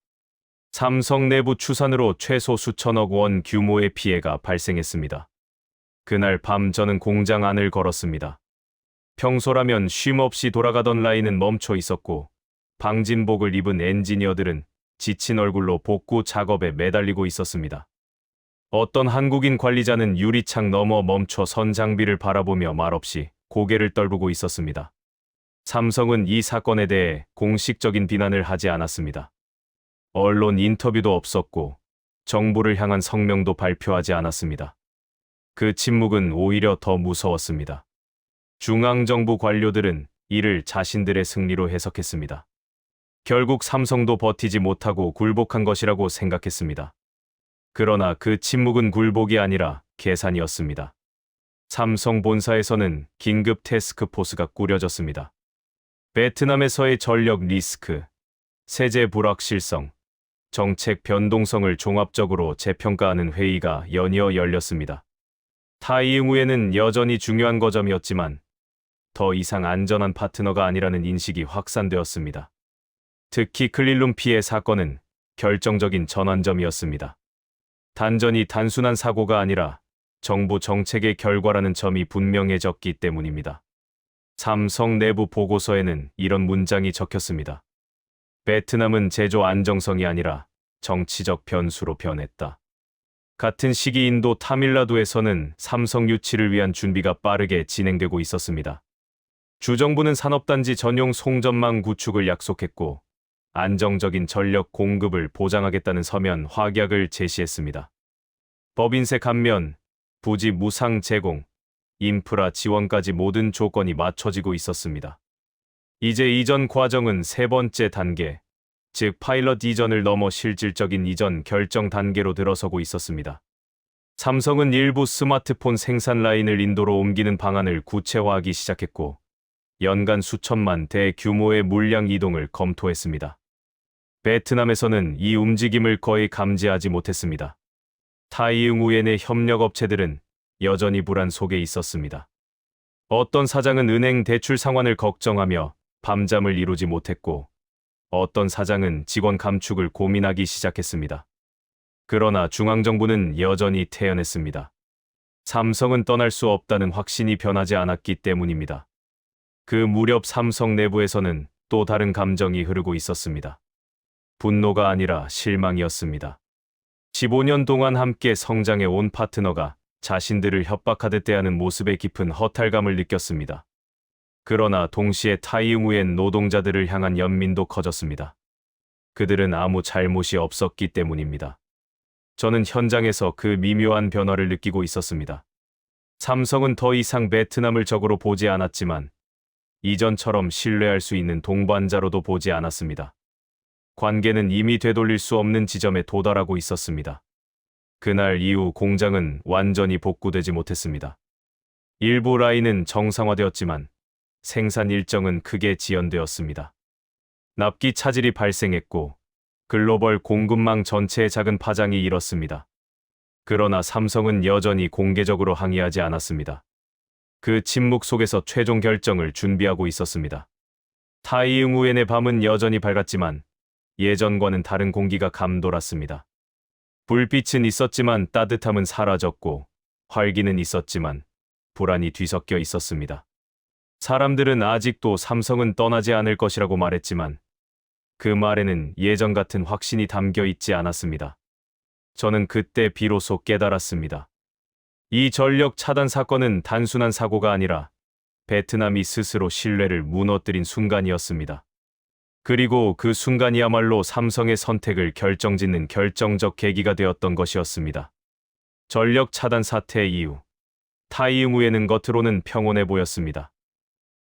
삼성 내부 추산으로 최소 수천억 원 규모의 피해가 발생했습니다. 그날 밤 저는 공장 안을 걸었습니다. 평소라면 쉼없이 돌아가던 라인은 멈춰 있었고 방진복을 입은 엔지니어들은 지친 얼굴로 복구 작업에 매달리고 있었습니다. 어떤 한국인 관리자는 유리창 너머 멈춰 선 장비를 바라보며 말없이 고개를 떨구고 있었습니다. 삼성은 이 사건에 대해 공식적인 비난을 하지 않았습니다. 언론 인터뷰도 없었고 정부를 향한 성명도 발표하지 않았습니다. 그 침묵은 오히려 더 무서웠습니다. 중앙정부 관료들은 이를 자신들의 승리로 해석했습니다. 결국 삼성도 버티지 못하고 굴복한 것이라고 생각했습니다. 그러나 그 침묵은 굴복이 아니라 계산이었습니다. 삼성 본사에서는 긴급 태스크포스가 꾸려졌습니다. 베트남에서의 전력 리스크, 세제 불확실성, 정책 변동성을 종합적으로 재평가하는 회의가 연이어 열렸습니다. 타이응우에는 여전히 중요한 거점이었지만 더 이상 안전한 파트너가 아니라는 인식이 확산되었습니다. 특히 클릴룸 피해 사건은 결정적인 전환점이었습니다. 단전이 단순한 사고가 아니라 정부 정책의 결과라는 점이 분명해졌기 때문입니다. 삼성 내부 보고서에는 이런 문장이 적혔습니다. 베트남은 제조 안정성이 아니라 정치적 변수로 변했다. 같은 시기 인도 타밀라두에서는 삼성 유치를 위한 준비가 빠르게 진행되고 있었습니다. 주정부는 산업단지 전용 송전망 구축을 약속했고 안정적인 전력 공급을 보장하겠다는 서면 확약을 제시했습니다. 법인세 감면, 부지 무상 제공, 인프라 지원까지 모든 조건이 맞춰지고 있었습니다. 이제 이전 과정은 세 번째 단계, 즉 파일럿 이전을 넘어 실질적인 이전 결정 단계로 들어서고 있었습니다. 삼성은 일부 스마트폰 생산 라인을 인도로 옮기는 방안을 구체화하기 시작했고 연간 수천만 대 규모의 물량 이동을 검토했습니다. 베트남에서는 이 움직임을 거의 감지하지 못했습니다. 타이응우엔의 협력업체들은 여전히 불안 속에 있었습니다. 어떤 사장은 은행 대출 상환을 걱정하며 밤잠을 이루지 못했고 어떤 사장은 직원 감축을 고민하기 시작했습니다. 그러나 중앙정부는 여전히 태연했습니다. 삼성은 떠날 수 없다는 확신이 변하지 않았기 때문입니다. 그 무렵 삼성 내부에서는 또 다른 감정이 흐르고 있었습니다. 분노가 아니라 실망이었습니다. 15년 동안 함께 성장해 온 파트너가 자신들을 협박하듯 대하는 모습에 깊은 허탈감을 느꼈습니다. 그러나 동시에 타이응우엔 노동자들을 향한 연민도 커졌습니다. 그들은 아무 잘못이 없었기 때문입니다. 저는 현장에서 그 미묘한 변화를 느끼고 있었습니다. 삼성은 더 이상 베트남을 적으로 보지 않았지만 이전처럼 신뢰할 수 있는 동반자로도 보지 않았습니다. 관계는 이미 되돌릴 수 없는 지점에 도달하고 있었습니다. 그날 이후 공장은 완전히 복구되지 못했습니다. 일부 라인은 정상화되었지만 생산 일정은 크게 지연되었습니다. 납기 차질이 발생했고 글로벌 공급망 전체에 작은 파장이 일었습니다. 그러나 삼성은 여전히 공개적으로 항의하지 않았습니다. 그 침묵 속에서 최종 결정을 준비하고 있었습니다. 타이응우엔의 밤은 여전히 밝았지만 예전과는 다른 공기가 감돌았습니다. 불빛은 있었지만 따뜻함은 사라졌고 활기는 있었지만 불안이 뒤섞여 있었습니다. 사람들은 아직도 삼성은 떠나지 않을 것이라고 말했지만 그 말에는 예전 같은 확신이 담겨 있지 않았습니다. 저는 그때 비로소 깨달았습니다. 이 전력 차단 사건은 단순한 사고가 아니라 베트남이 스스로 신뢰를 무너뜨린 순간이었습니다. 그리고 그 순간이야말로 삼성의 선택을 결정짓는 결정적 계기가 되었던 것이었습니다. 전력 차단 사태 이후 타이응우에는 겉으로는 평온해 보였습니다.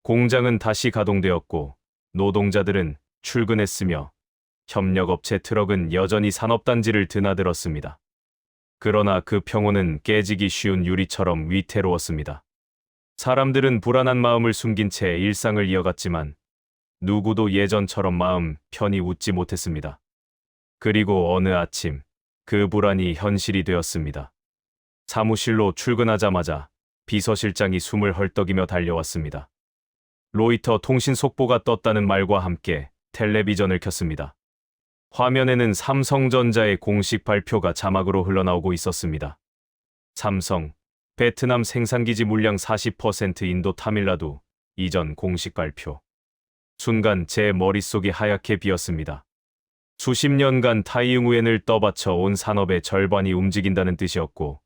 공장은 다시 가동되었고 노동자들은 출근했으며 협력업체 트럭은 여전히 산업단지를 드나들었습니다. 그러나 그 평온은 깨지기 쉬운 유리처럼 위태로웠습니다. 사람들은 불안한 마음을 숨긴 채 일상을 이어갔지만 누구도 예전처럼 마음 편히 웃지 못했습니다. 그리고 어느 아침 그 불안이 현실이 되었습니다. 사무실로 출근하자마자 비서실장이 숨을 헐떡이며 달려왔습니다. 로이터 통신 속보가 떴다는 말과 함께 텔레비전을 켰습니다. 화면에는 삼성전자의 공식 발표가 자막으로 흘러나오고 있었습니다. 삼성, 베트남 생산기지 물량 40% 인도 타밀라두, 이전 공식 발표. 순간 제 머릿속이 하얗게 비었습니다. 수십 년간 타이응우엔을 떠받쳐 온 산업의 절반이 움직인다는 뜻이었고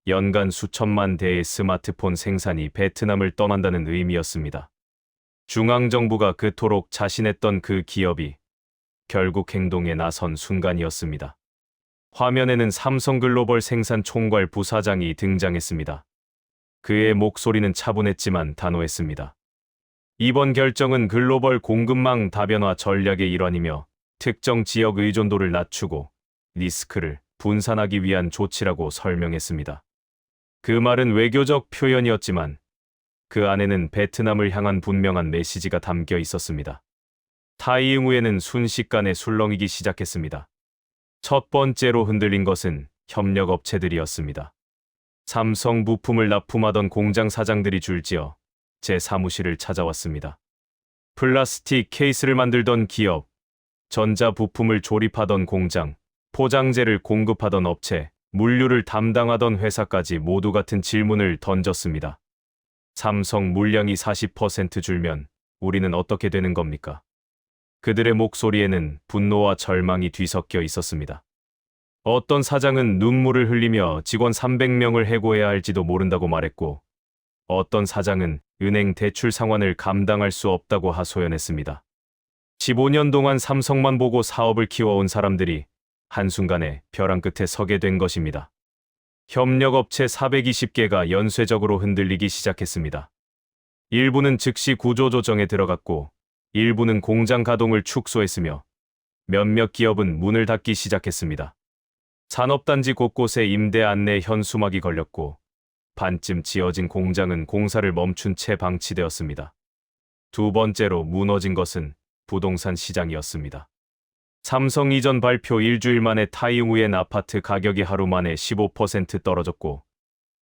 연간 수천만 대의 스마트폰 생산이 베트남을 떠난다는 의미였습니다. 중앙정부가 그토록 자신했던 그 기업이 결국 행동에 나선 순간이었습니다. 화면에는 삼성글로벌 생산 총괄 부사장이 등장했습니다. 그의 목소리는 차분했지만 단호했습니다. 이번 결정은 글로벌 공급망 다변화 전략의 일환이며 특정 지역 의존도를 낮추고 리스크를 분산하기 위한 조치라고 설명했습니다. 그 말은 외교적 표현이었지만 그 안에는 베트남을 향한 분명한 메시지가 담겨 있었습니다. 타이응후에는 순식간에 술렁이기 시작했습니다. 첫 번째로 흔들린 것은 협력업체들이었습니다. 삼성 부품을 납품하던 공장 사장들이 줄지어 제 사무실을 찾아왔습니다. 플라스틱 케이스를 만들던 기업, 전자 부품을 조립하던 공장, 포장재를 공급하던 업체, 물류를 담당하던 회사까지 모두 같은 질문을 던졌습니다. 삼성 물량이 40% 줄면 우리는 어떻게 되는 겁니까? 그들의 목소리에는 분노와 절망이 뒤섞여 있었습니다. 어떤 사장은 눈물을 흘리며 직원 300명을 해고해야 할지도 모른다고 말했고, 어떤 사장은 은행 대출 상환을 감당할 수 없다고 하소연했습니다. 15년 동안 삼성만 보고 사업을 키워온 사람들이 한순간에 벼랑 끝에 서게 된 것입니다. 협력업체 420개가 연쇄적으로 흔들리기 시작했습니다. 일부는 즉시 구조조정에 들어갔고, 일부는 공장 가동을 축소했으며 몇몇 기업은 문을 닫기 시작했습니다. 산업단지 곳곳에 임대 안내 현수막이 걸렸고 반쯤 지어진 공장은 공사를 멈춘 채 방치되었습니다. 두 번째로 무너진 것은 부동산 시장이었습니다. 삼성 이전 발표 일주일 만에 타이응후엔 아파트 가격이 하루 만에 15% 떨어졌고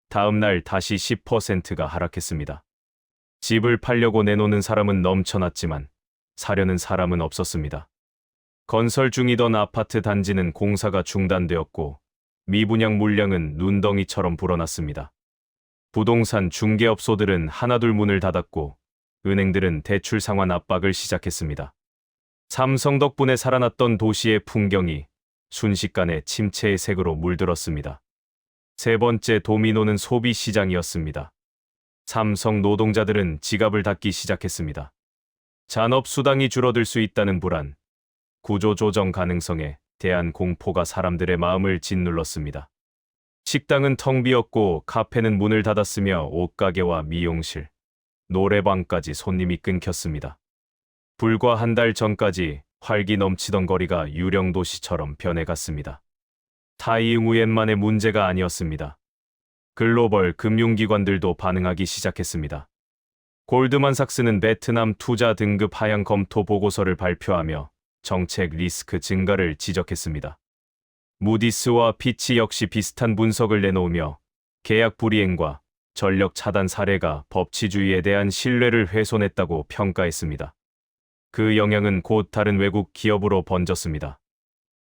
다음 날 다시 10%가 하락했습니다. 집을 팔려고 내놓는 사람은 넘쳐났지만 사려는 사람은 없었습니다. 건설 중이던 아파트 단지는 공사가 중단되었고 미분양 물량은 눈덩이처럼 불어났습니다. 부동산 중개업소들은 하나둘 문을 닫았고 은행들은 대출 상환 압박을 시작했습니다. 삼성 덕분에 살아났던 도시의 풍경이 순식간에 침체의 색으로 물들었습니다. 세 번째 도미노는 소비 시장이었습니다. 삼성 노동자들은 지갑을 닫기 시작했습니다. 잔업 수당이 줄어들 수 있다는 불안, 구조조정 가능성에 대한 공포가 사람들의 마음을 짓눌렀습니다. 식당은 텅 비었고 카페는 문을 닫았으며 옷가게와 미용실, 노래방까지 손님이 끊겼습니다. 불과 한 달 전까지 활기 넘치던 거리가 유령 도시처럼 변해갔습니다. 타이응후엔만의 문제가 아니었습니다. 글로벌 금융기관들도 반응하기 시작했습니다. 골드만삭스는 베트남 투자 등급 하향 검토 보고서를 발표하며 정책 리스크 증가를 지적했습니다. 무디스와 피치 역시 비슷한 분석을 내놓으며 계약 불이행과 전력 차단 사례가 법치주의에 대한 신뢰를 훼손했다고 평가했습니다. 그 영향은 곧 다른 외국 기업으로 번졌습니다.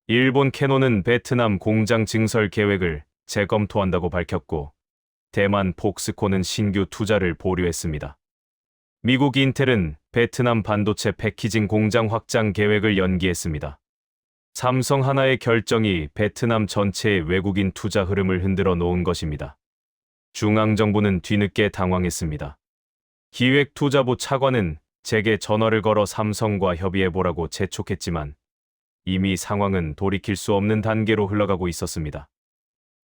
일본 캐논은 베트남 공장 증설 계획을 재검토한다고 밝혔고 대만 폭스콘은 신규 투자를 보류했습니다. 미국 인텔은 베트남 반도체 패키징 공장 확장 계획을 연기했습니다. 삼성 하나의 결정이 베트남 전체의 외국인 투자 흐름을 흔들어 놓은 것입니다. 중앙정부는 뒤늦게 당황했습니다. 기획투자부 차관은 제게 전화를 걸어 삼성과 협의해보라고 재촉했지만 이미 상황은 돌이킬 수 없는 단계로 흘러가고 있었습니다.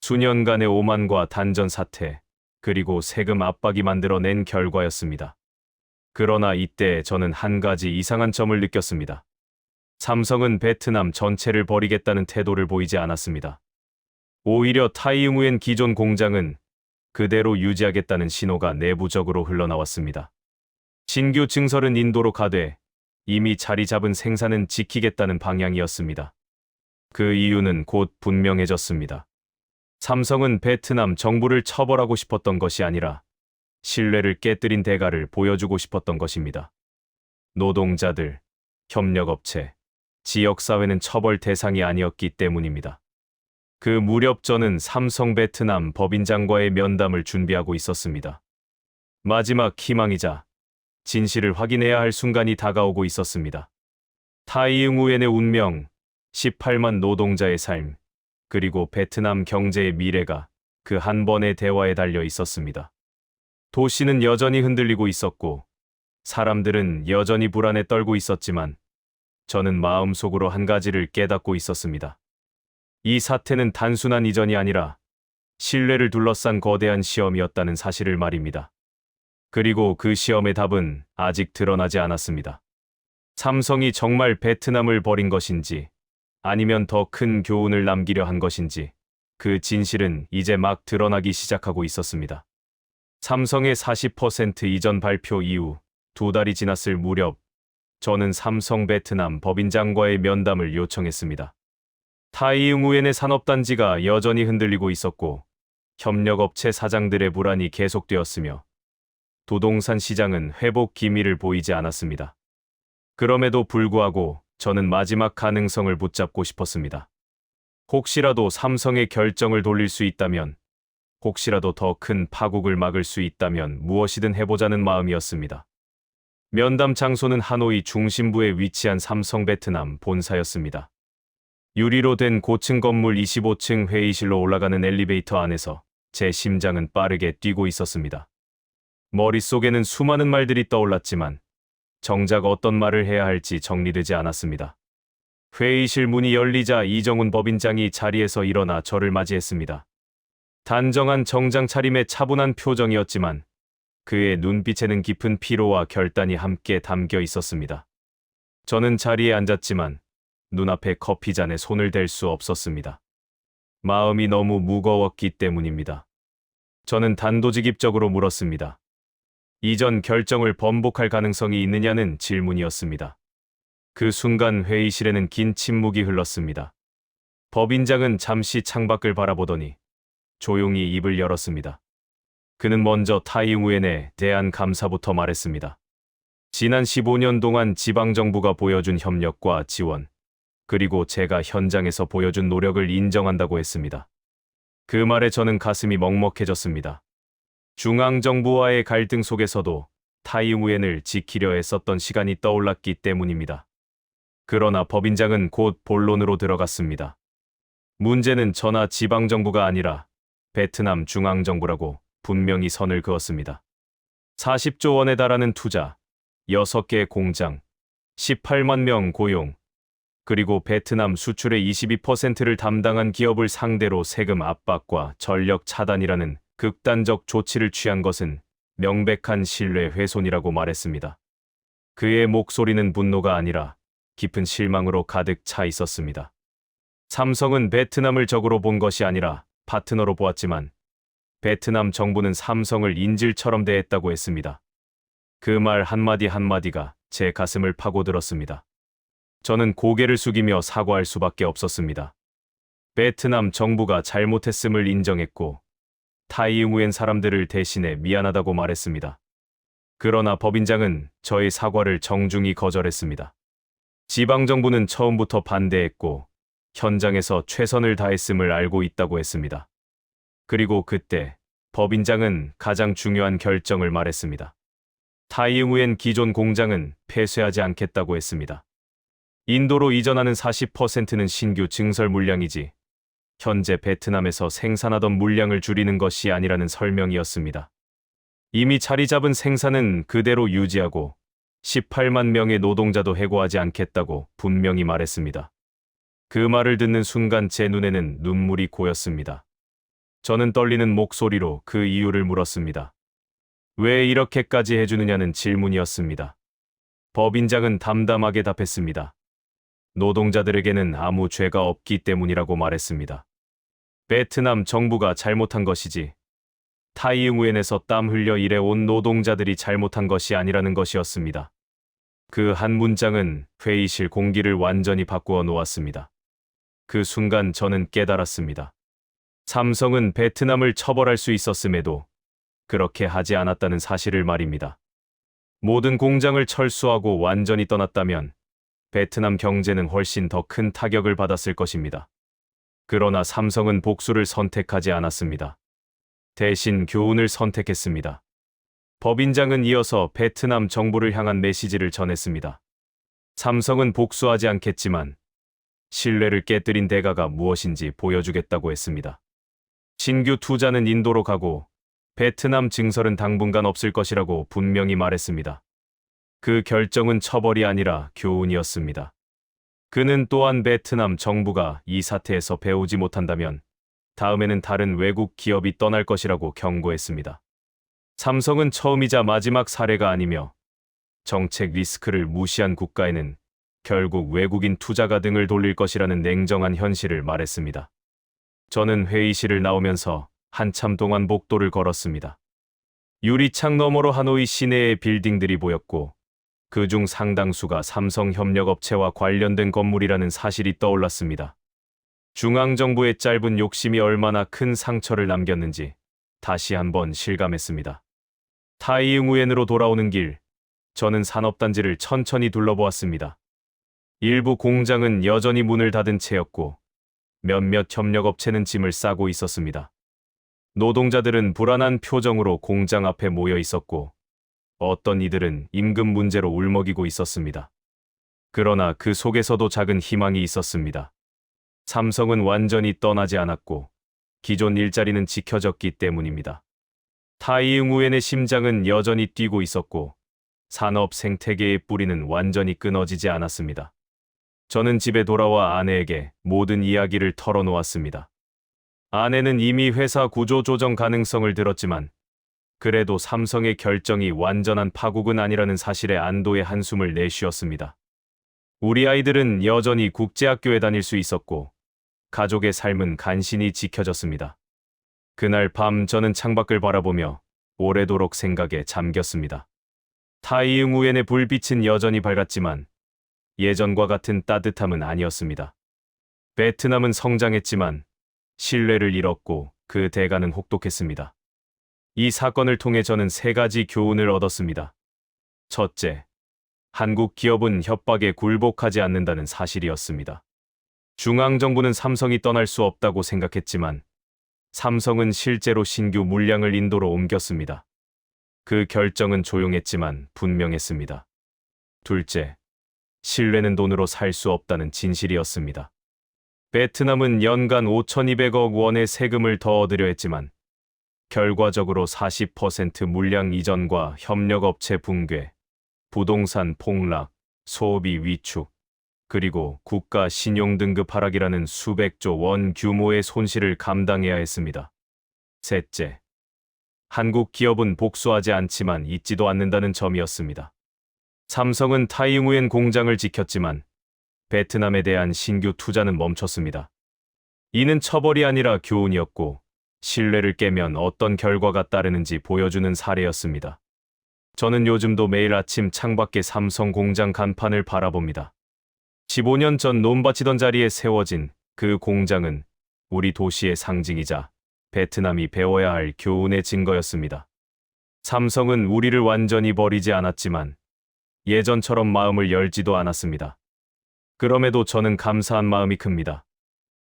수년간의 오만과 단전 사태, 그리고 세금 압박이 만들어낸 결과였습니다. 그러나 이때 저는 한 가지 이상한 점을 느꼈습니다. 삼성은 베트남 전체를 버리겠다는 태도를 보이지 않았습니다. 오히려 타이응후엔 기존 공장은 그대로 유지하겠다는 신호가 내부적으로 흘러나왔습니다. 신규 증설은 인도로 가되 이미 자리 잡은 생산은 지키겠다는 방향이었습니다. 그 이유는 곧 분명해졌습니다. 삼성은 베트남 정부를 처벌하고 싶었던 것이 아니라 신뢰를 깨뜨린 대가를 보여주고 싶었던 것입니다. 노동자들, 협력업체, 지역사회는 처벌 대상이 아니었기 때문입니다. 그 무렵 저는 삼성 베트남 법인장과의 면담을 준비하고 있었습니다. 마지막 희망이자 진실을 확인해야 할 순간이 다가오고 있었습니다. 타이응후엔의 운명, 18만 노동자의 삶, 그리고 베트남 경제의 미래가 그 한 번의 대화에 달려 있었습니다. 도시는 여전히 흔들리고 있었고, 사람들은 여전히 불안에 떨고 있었지만, 저는 마음속으로 한 가지를 깨닫고 있었습니다. 이 사태는 단순한 이전이 아니라 신뢰를 둘러싼 거대한 시험이었다는 사실을 말입니다. 그리고 그 시험의 답은 아직 드러나지 않았습니다. 삼성이 정말 베트남을 버린 것인지, 아니면 더 큰 교훈을 남기려 한 것인지, 그 진실은 이제 막 드러나기 시작하고 있었습니다. 삼성의 40% 이전 발표 이후 2달이 지났을 무렵, 저는 삼성 베트남 법인장과의 면담을 요청했습니다. 타이응우엔의 산업단지가 여전히 흔들리고 있었고, 협력업체 사장들의 불안이 계속되었으며, 부동산 시장은 회복 기미를 보이지 않았습니다. 그럼에도 불구하고 저는 마지막 가능성을 붙잡고 싶었습니다. 혹시라도 삼성의 결정을 돌릴 수 있다면, 혹시라도 더 큰 파국을 막을 수 있다면 무엇이든 해보자는 마음이었습니다. 면담 장소는 하노이 중심부에 위치한 삼성 베트남 본사였습니다. 유리로 된 고층 건물 25층 회의실로 올라가는 엘리베이터 안에서 제 심장은 빠르게 뛰고 있었습니다. 머릿속에는 수많은 말들이 떠올랐지만 정작 어떤 말을 해야 할지 정리되지 않았습니다. 회의실 문이 열리자 이정훈 법인장이 자리에서 일어나 저를 맞이했습니다. 단정한 정장 차림의 차분한 표정이었지만 그의 눈빛에는 깊은 피로와 결단이 함께 담겨 있었습니다. 저는 자리에 앉았지만 눈앞에 커피잔에 손을 댈 수 없었습니다. 마음이 너무 무거웠기 때문입니다. 저는 단도직입적으로 물었습니다. 이전 결정을 번복할 가능성이 있느냐는 질문이었습니다. 그 순간 회의실에는 긴 침묵이 흘렀습니다. 법인장은 잠시 창밖을 바라보더니 조용히 입을 열었습니다. 그는 먼저 타이응우엔에 대한 감사부터 말했습니다. 지난 15년 동안 지방정부가 보여준 협력과 지원, 그리고 제가 현장에서 보여준 노력을 인정한다고 했습니다. 그 말에 저는 가슴이 먹먹해졌습니다. 중앙정부와의 갈등 속에서도 타이응우엔을 지키려 애썼던 시간이 떠올랐기 때문입니다. 그러나 법인장은 곧 본론으로 들어갔습니다. 문제는 저나 지방정부가 아니라 베트남 중앙정부라고 분명히 선을 그었습니다. 40조 원에 달하는 투자, 6개의 공장, 18만 명 고용, 그리고 베트남 수출의 22%를 담당한 기업을 상대로 세금 압박과 전력 차단이라는 극단적 조치를 취한 것은 명백한 신뢰 훼손이라고 말했습니다. 그의 목소리는 분노가 아니라 깊은 실망으로 가득 차 있었습니다. 삼성은 베트남을 적으로 본 것이 아니라 파트너로 보았지만 베트남 정부는 삼성을 인질처럼 대했다고 했습니다. 그 말 한마디 한마디가 제 가슴을 파고들었습니다. 저는 고개를 숙이며 사과할 수밖에 없었습니다. 베트남 정부가 잘못했음을 인정했고 타이응우엔 사람들을 대신해 미안하다고 말했습니다. 그러나 법인장은 저의 사과를 정중히 거절했습니다. 지방정부는 처음부터 반대했고 현장에서 최선을 다했음을 알고 있다고 했습니다. 그리고 그때 법인장은 가장 중요한 결정을 말했습니다. 타이응우엔 기존 공장은 폐쇄하지 않겠다고 했습니다. 인도로 이전하는 40%는 신규 증설 물량이지 현재 베트남에서 생산하던 물량을 줄이는 것이 아니라는 설명이었습니다. 이미 자리 잡은 생산은 그대로 유지하고 18만 명의 노동자도 해고하지 않겠다고 분명히 말했습니다. 그 말을 듣는 순간 제 눈에는 눈물이 고였습니다. 저는 떨리는 목소리로 그 이유를 물었습니다. 왜 이렇게까지 해주느냐는 질문이었습니다. 법인장은 담담하게 답했습니다. 노동자들에게는 아무 죄가 없기 때문이라고 말했습니다. 베트남 정부가 잘못한 것이지 타이응우엔에서 땀 흘려 일해온 노동자들이 잘못한 것이 아니라는 것이었습니다. 그 한 문장은 회의실 공기를 완전히 바꾸어 놓았습니다. 그 순간 저는 깨달았습니다. 삼성은 베트남을 처벌할 수 있었음에도 그렇게 하지 않았다는 사실을 말입니다. 모든 공장을 철수하고 완전히 떠났다면 베트남 경제는 훨씬 더 큰 타격을 받았을 것입니다. 그러나 삼성은 복수를 선택하지 않았습니다. 대신 교훈을 선택했습니다. 법인장은 이어서 베트남 정부를 향한 메시지를 전했습니다. 삼성은 복수하지 않겠지만 신뢰를 깨뜨린 대가가 무엇인지 보여주겠다고 했습니다. 신규 투자는 인도로 가고 베트남 증설은 당분간 없을 것이라고 분명히 말했습니다. 그 결정은 처벌이 아니라 교훈이었습니다. 그는 또한 베트남 정부가 이 사태에서 배우지 못한다면 다음에는 다른 외국 기업이 떠날 것이라고 경고했습니다. 삼성은 처음이자 마지막 사례가 아니며 정책 리스크를 무시한 국가에는 결국 외국인 투자가 등을 돌릴 것이라는 냉정한 현실을 말했습니다. 저는 회의실을 나오면서 한참 동안 복도를 걸었습니다. 유리창 너머로 하노이 시내의 빌딩들이 보였고 그중 상당수가 삼성협력업체와 관련된 건물이라는 사실이 떠올랐습니다. 중앙정부의 짧은 욕심이 얼마나 큰 상처를 남겼는지 다시 한번 실감했습니다. 타이응우엔으로 돌아오는 길, 저는 산업단지를 천천히 둘러보았습니다. 일부 공장은 여전히 문을 닫은 채였고 몇몇 협력업체는 짐을 싸고 있었습니다. 노동자들은 불안한 표정으로 공장 앞에 모여 있었고 어떤 이들은 임금 문제로 울먹이고 있었습니다. 그러나 그 속에서도 작은 희망이 있었습니다. 삼성은 완전히 떠나지 않았고 기존 일자리는 지켜졌기 때문입니다. 타이응우엔의 심장은 여전히 뛰고 있었고 산업 생태계의 뿌리는 완전히 끊어지지 않았습니다. 저는 집에 돌아와 아내에게 모든 이야기를 털어놓았습니다. 아내는 이미 회사 구조 조정 가능성을 들었지만 그래도 삼성의 결정이 완전한 파국은 아니라는 사실에 안도의 한숨을 내쉬었습니다. 우리 아이들은 여전히 국제학교에 다닐 수 있었고 가족의 삶은 간신히 지켜졌습니다. 그날 밤 저는 창밖을 바라보며 오래도록 생각에 잠겼습니다. 타이응우엔의 불빛은 여전히 밝았지만 예전과 같은 따뜻함은 아니었습니다. 베트남은 성장했지만 신뢰를 잃었고 그 대가는 혹독했습니다. 이 사건을 통해 저는 세 가지 교훈을 얻었습니다. 첫째, 한국 기업은 협박에 굴복하지 않는다는 사실이었습니다. 중앙정부는 삼성이 떠날 수 없다고 생각했지만 삼성은 실제로 신규 물량을 인도로 옮겼습니다. 그 결정은 조용했지만 분명했습니다. 둘째, 신뢰는 돈으로 살 수 없다는 진실이었습니다. 베트남은 연간 5,200억 원의 세금을 더 얻으려 했지만 결과적으로 40% 물량 이전과 협력업체 붕괴, 부동산 폭락, 소비 위축, 그리고 국가 신용등급 하락이라는 수백조 원 규모의 손실을 감당해야 했습니다. 셋째, 한국 기업은 복수하지 않지만 잊지도 않는다는 점이었습니다. 삼성은 타이응우엔 공장을 지켰지만 베트남에 대한 신규 투자는 멈췄습니다. 이는 처벌이 아니라 교훈이었고 신뢰를 깨면 어떤 결과가 따르는지 보여주는 사례였습니다. 저는 요즘도 매일 아침 창밖에 삼성 공장 간판을 바라봅니다. 15년 전 논밭이던 자리에 세워진 그 공장은 우리 도시의 상징이자 베트남이 배워야 할 교훈의 증거였습니다. 삼성은 우리를 완전히 버리지 않았지만 예전처럼 마음을 열지도 않았습니다. 그럼에도 저는 감사한 마음이 큽니다.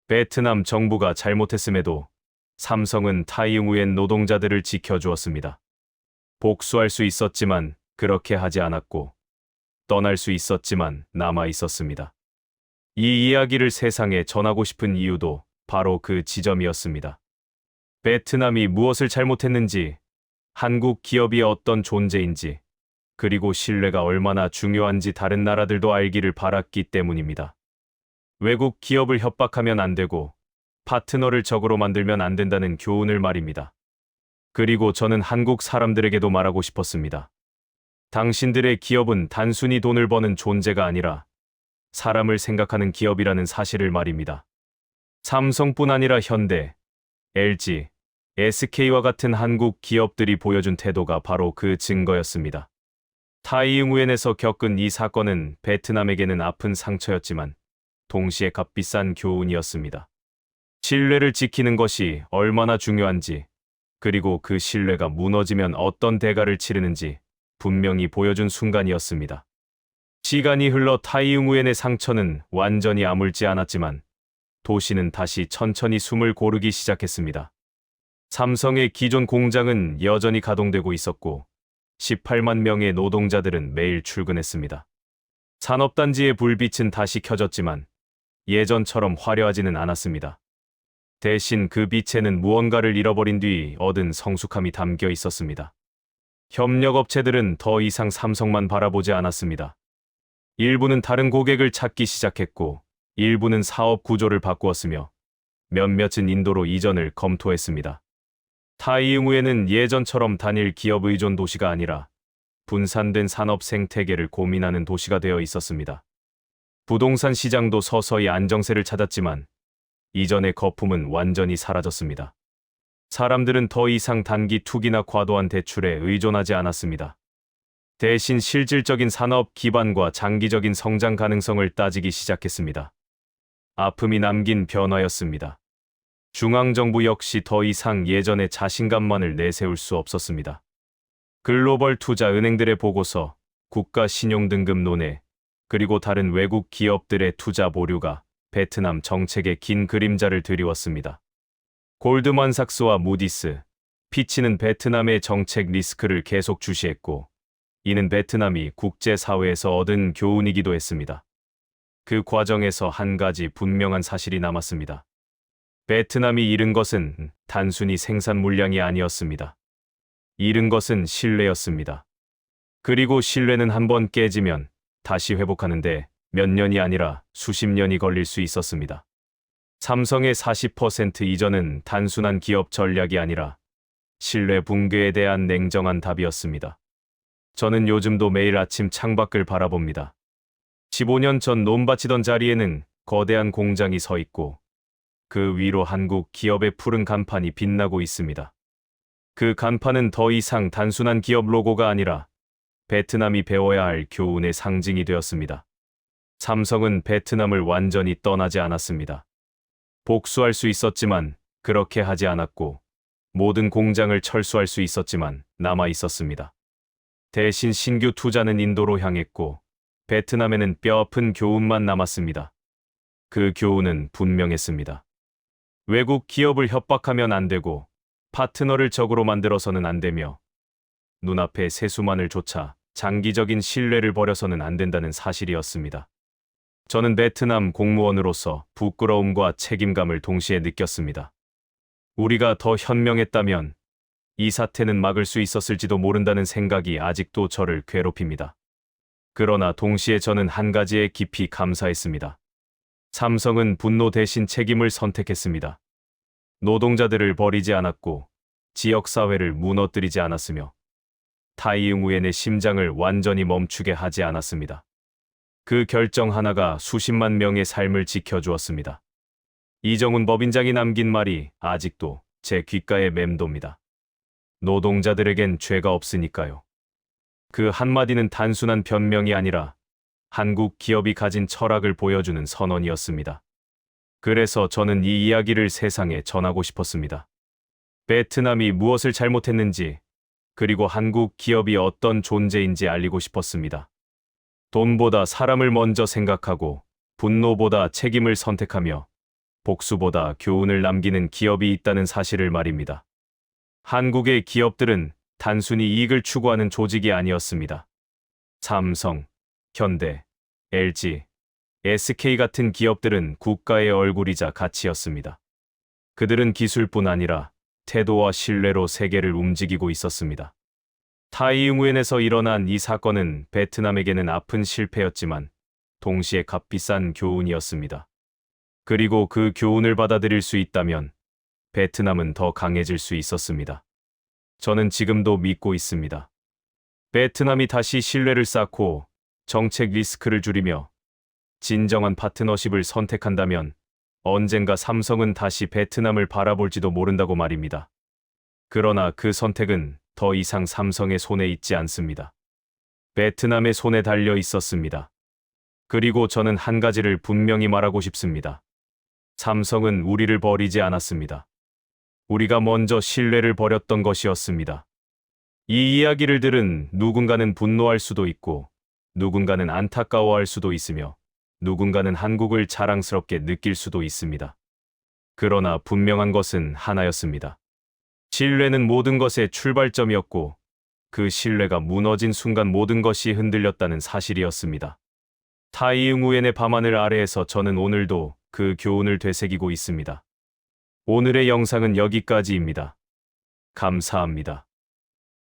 베트남 정부가 잘못했음에도 삼성은 타이응우엔 노동자들을 지켜주었습니다. 복수할 수 있었지만 그렇게 하지 않았고 떠날 수 있었지만 남아 있었습니다. 이 이야기를 세상에 전하고 싶은 이유도 바로 그 지점이었습니다. 베트남이 무엇을 잘못했는지, 한국 기업이 어떤 존재인지, 그리고 신뢰가 얼마나 중요한지 다른 나라들도 알기를 바랐기 때문입니다. 외국 기업을 협박하면 안 되고 파트너를 적으로 만들면 안 된다는 교훈을 말입니다. 그리고 저는 한국 사람들에게도 말하고 싶었습니다. 당신들의 기업은 단순히 돈을 버는 존재가 아니라 사람을 생각하는 기업이라는 사실을 말입니다. 삼성뿐 아니라 현대, LG, SK와 같은 한국 기업들이 보여준 태도가 바로 그 증거였습니다. 타이응우엔에서 겪은 이 사건은 베트남에게는 아픈 상처였지만 동시에 값비싼 교훈이었습니다. 신뢰를 지키는 것이 얼마나 중요한지, 그리고 그 신뢰가 무너지면 어떤 대가를 치르는지 분명히 보여준 순간이었습니다. 시간이 흘러 타이응우엔의 상처는 완전히 아물지 않았지만 도시는 다시 천천히 숨을 고르기 시작했습니다. 삼성의 기존 공장은 여전히 가동되고 있었고 18만 명의 노동자들은 매일 출근했습니다. 산업단지의 불빛은 다시 켜졌지만 예전처럼 화려하지는 않았습니다. 대신 그 빛에는 무언가를 잃어버린 뒤 얻은 성숙함이 담겨 있었습니다. 협력업체들은 더 이상 삼성만 바라보지 않았습니다. 일부는 다른 고객을 찾기 시작했고, 일부는 사업 구조를 바꾸었으며, 몇몇은 인도로 이전을 검토했습니다. 타이응우에는 예전처럼 단일 기업 의존 도시가 아니라 분산된 산업 생태계를 고민하는 도시가 되어 있었습니다. 부동산 시장도 서서히 안정세를 찾았지만 이전의 거품은 완전히 사라졌습니다. 사람들은 더 이상 단기 투기나 과도한 대출에 의존하지 않았습니다. 대신 실질적인 산업 기반과 장기적인 성장 가능성을 따지기 시작했습니다. 아픔이 남긴 변화였습니다. 중앙정부 역시 더 이상 예전의 자신감만을 내세울 수 없었습니다. 글로벌 투자 은행들의 보고서, 국가 신용등급 논의, 그리고 다른 외국 기업들의 투자 보류가 베트남 정책의 긴 그림자를 드리웠습니다. 골드만삭스와 무디스, 피치는 베트남의 정책 리스크를 계속 주시했고, 이는 베트남이 국제사회에서 얻은 교훈이기도 했습니다. 그 과정에서 한 가지 분명한 사실이 남았습니다. 베트남이 잃은 것은 단순히 생산 물량이 아니었습니다. 잃은 것은 신뢰였습니다. 그리고 신뢰는 한번 깨지면 다시 회복하는데 몇 년이 아니라 수십 년이 걸릴 수 있었습니다. 삼성의 40% 이전은 단순한 기업 전략이 아니라 신뢰 붕괴에 대한 냉정한 답이었습니다. 저는 요즘도 매일 아침 창밖을 바라봅니다. 15년 전 논밭이던 자리에는 거대한 공장이 서 있고 그 위로 한국 기업의 푸른 간판이 빛나고 있습니다. 그 간판은 더 이상 단순한 기업 로고가 아니라 베트남이 배워야 할 교훈의 상징이 되었습니다. 삼성은 베트남을 완전히 떠나지 않았습니다. 복수할 수 있었지만 그렇게 하지 않았고 모든 공장을 철수할 수 있었지만 남아 있었습니다. 대신 신규 투자는 인도로 향했고 베트남에는 뼈아픈 교훈만 남았습니다. 그 교훈은 분명했습니다. 외국 기업을 협박하면 안 되고 파트너를 적으로 만들어서는 안 되며 눈앞의 세수만을 쫓아 장기적인 신뢰를 버려서는 안 된다는 사실이었습니다. 저는 베트남 공무원으로서 부끄러움과 책임감을 동시에 느꼈습니다. 우리가 더 현명했다면 이 사태는 막을 수 있었을지도 모른다는 생각이 아직도 저를 괴롭힙니다. 그러나 동시에 저는 한 가지에 깊이 감사했습니다. 삼성은 분노 대신 책임을 선택했습니다. 노동자들을 버리지 않았고 지역사회를 무너뜨리지 않았으며 타이응우엔의 심장을 완전히 멈추게 하지 않았습니다. 그 결정 하나가 수십만 명의 삶을 지켜주었습니다. 이정훈 법인장이 남긴 말이 아직도 제 귓가에 맴돕니다. 노동자들에겐 죄가 없으니까요. 그 한마디는 단순한 변명이 아니라 한국 기업이 가진 철학을 보여주는 선언이었습니다. 그래서 저는 이 이야기를 세상에 전하고 싶었습니다. 베트남이 무엇을 잘못했는지, 그리고 한국 기업이 어떤 존재인지 알리고 싶었습니다. 돈보다 사람을 먼저 생각하고 분노보다 책임을 선택하며 복수보다 교훈을 남기는 기업이 있다는 사실을 말입니다. 한국의 기업들은 단순히 이익을 추구하는 조직이 아니었습니다. 삼성, 현대, LG, SK 같은 기업들은 국가의 얼굴이자 가치였습니다. 그들은 기술뿐 아니라 태도와 신뢰로 세계를 움직이고 있었습니다. 타이응우엔에서 일어난 이 사건은 베트남에게는 아픈 실패였지만 동시에 값비싼 교훈이었습니다. 그리고 그 교훈을 받아들일 수 있다면 베트남은 더 강해질 수 있었습니다. 저는 지금도 믿고 있습니다. 베트남이 다시 신뢰를 쌓고 정책 리스크를 줄이며 진정한 파트너십을 선택한다면 언젠가 삼성은 다시 베트남을 바라볼지도 모른다고 말입니다. 그러나 그 선택은 더 이상 삼성의 손에 있지 않습니다. 베트남의 손에 달려 있었습니다. 그리고 저는 한 가지를 분명히 말하고 싶습니다. 삼성은 우리를 버리지 않았습니다. 우리가 먼저 신뢰를 버렸던 것이었습니다. 이 이야기를 들은 누군가는 분노할 수도 있고 누군가는 안타까워할 수도 있으며 누군가는 한국을 자랑스럽게 느낄 수도 있습니다. 그러나 분명한 것은 하나였습니다. 신뢰는 모든 것의 출발점이었고 그 신뢰가 무너진 순간 모든 것이 흔들렸다는 사실이었습니다. 타이응우엔의 밤하늘 아래에서 저는 오늘도 그 교훈을 되새기고 있습니다. 오늘의 영상은 여기까지입니다. 감사합니다.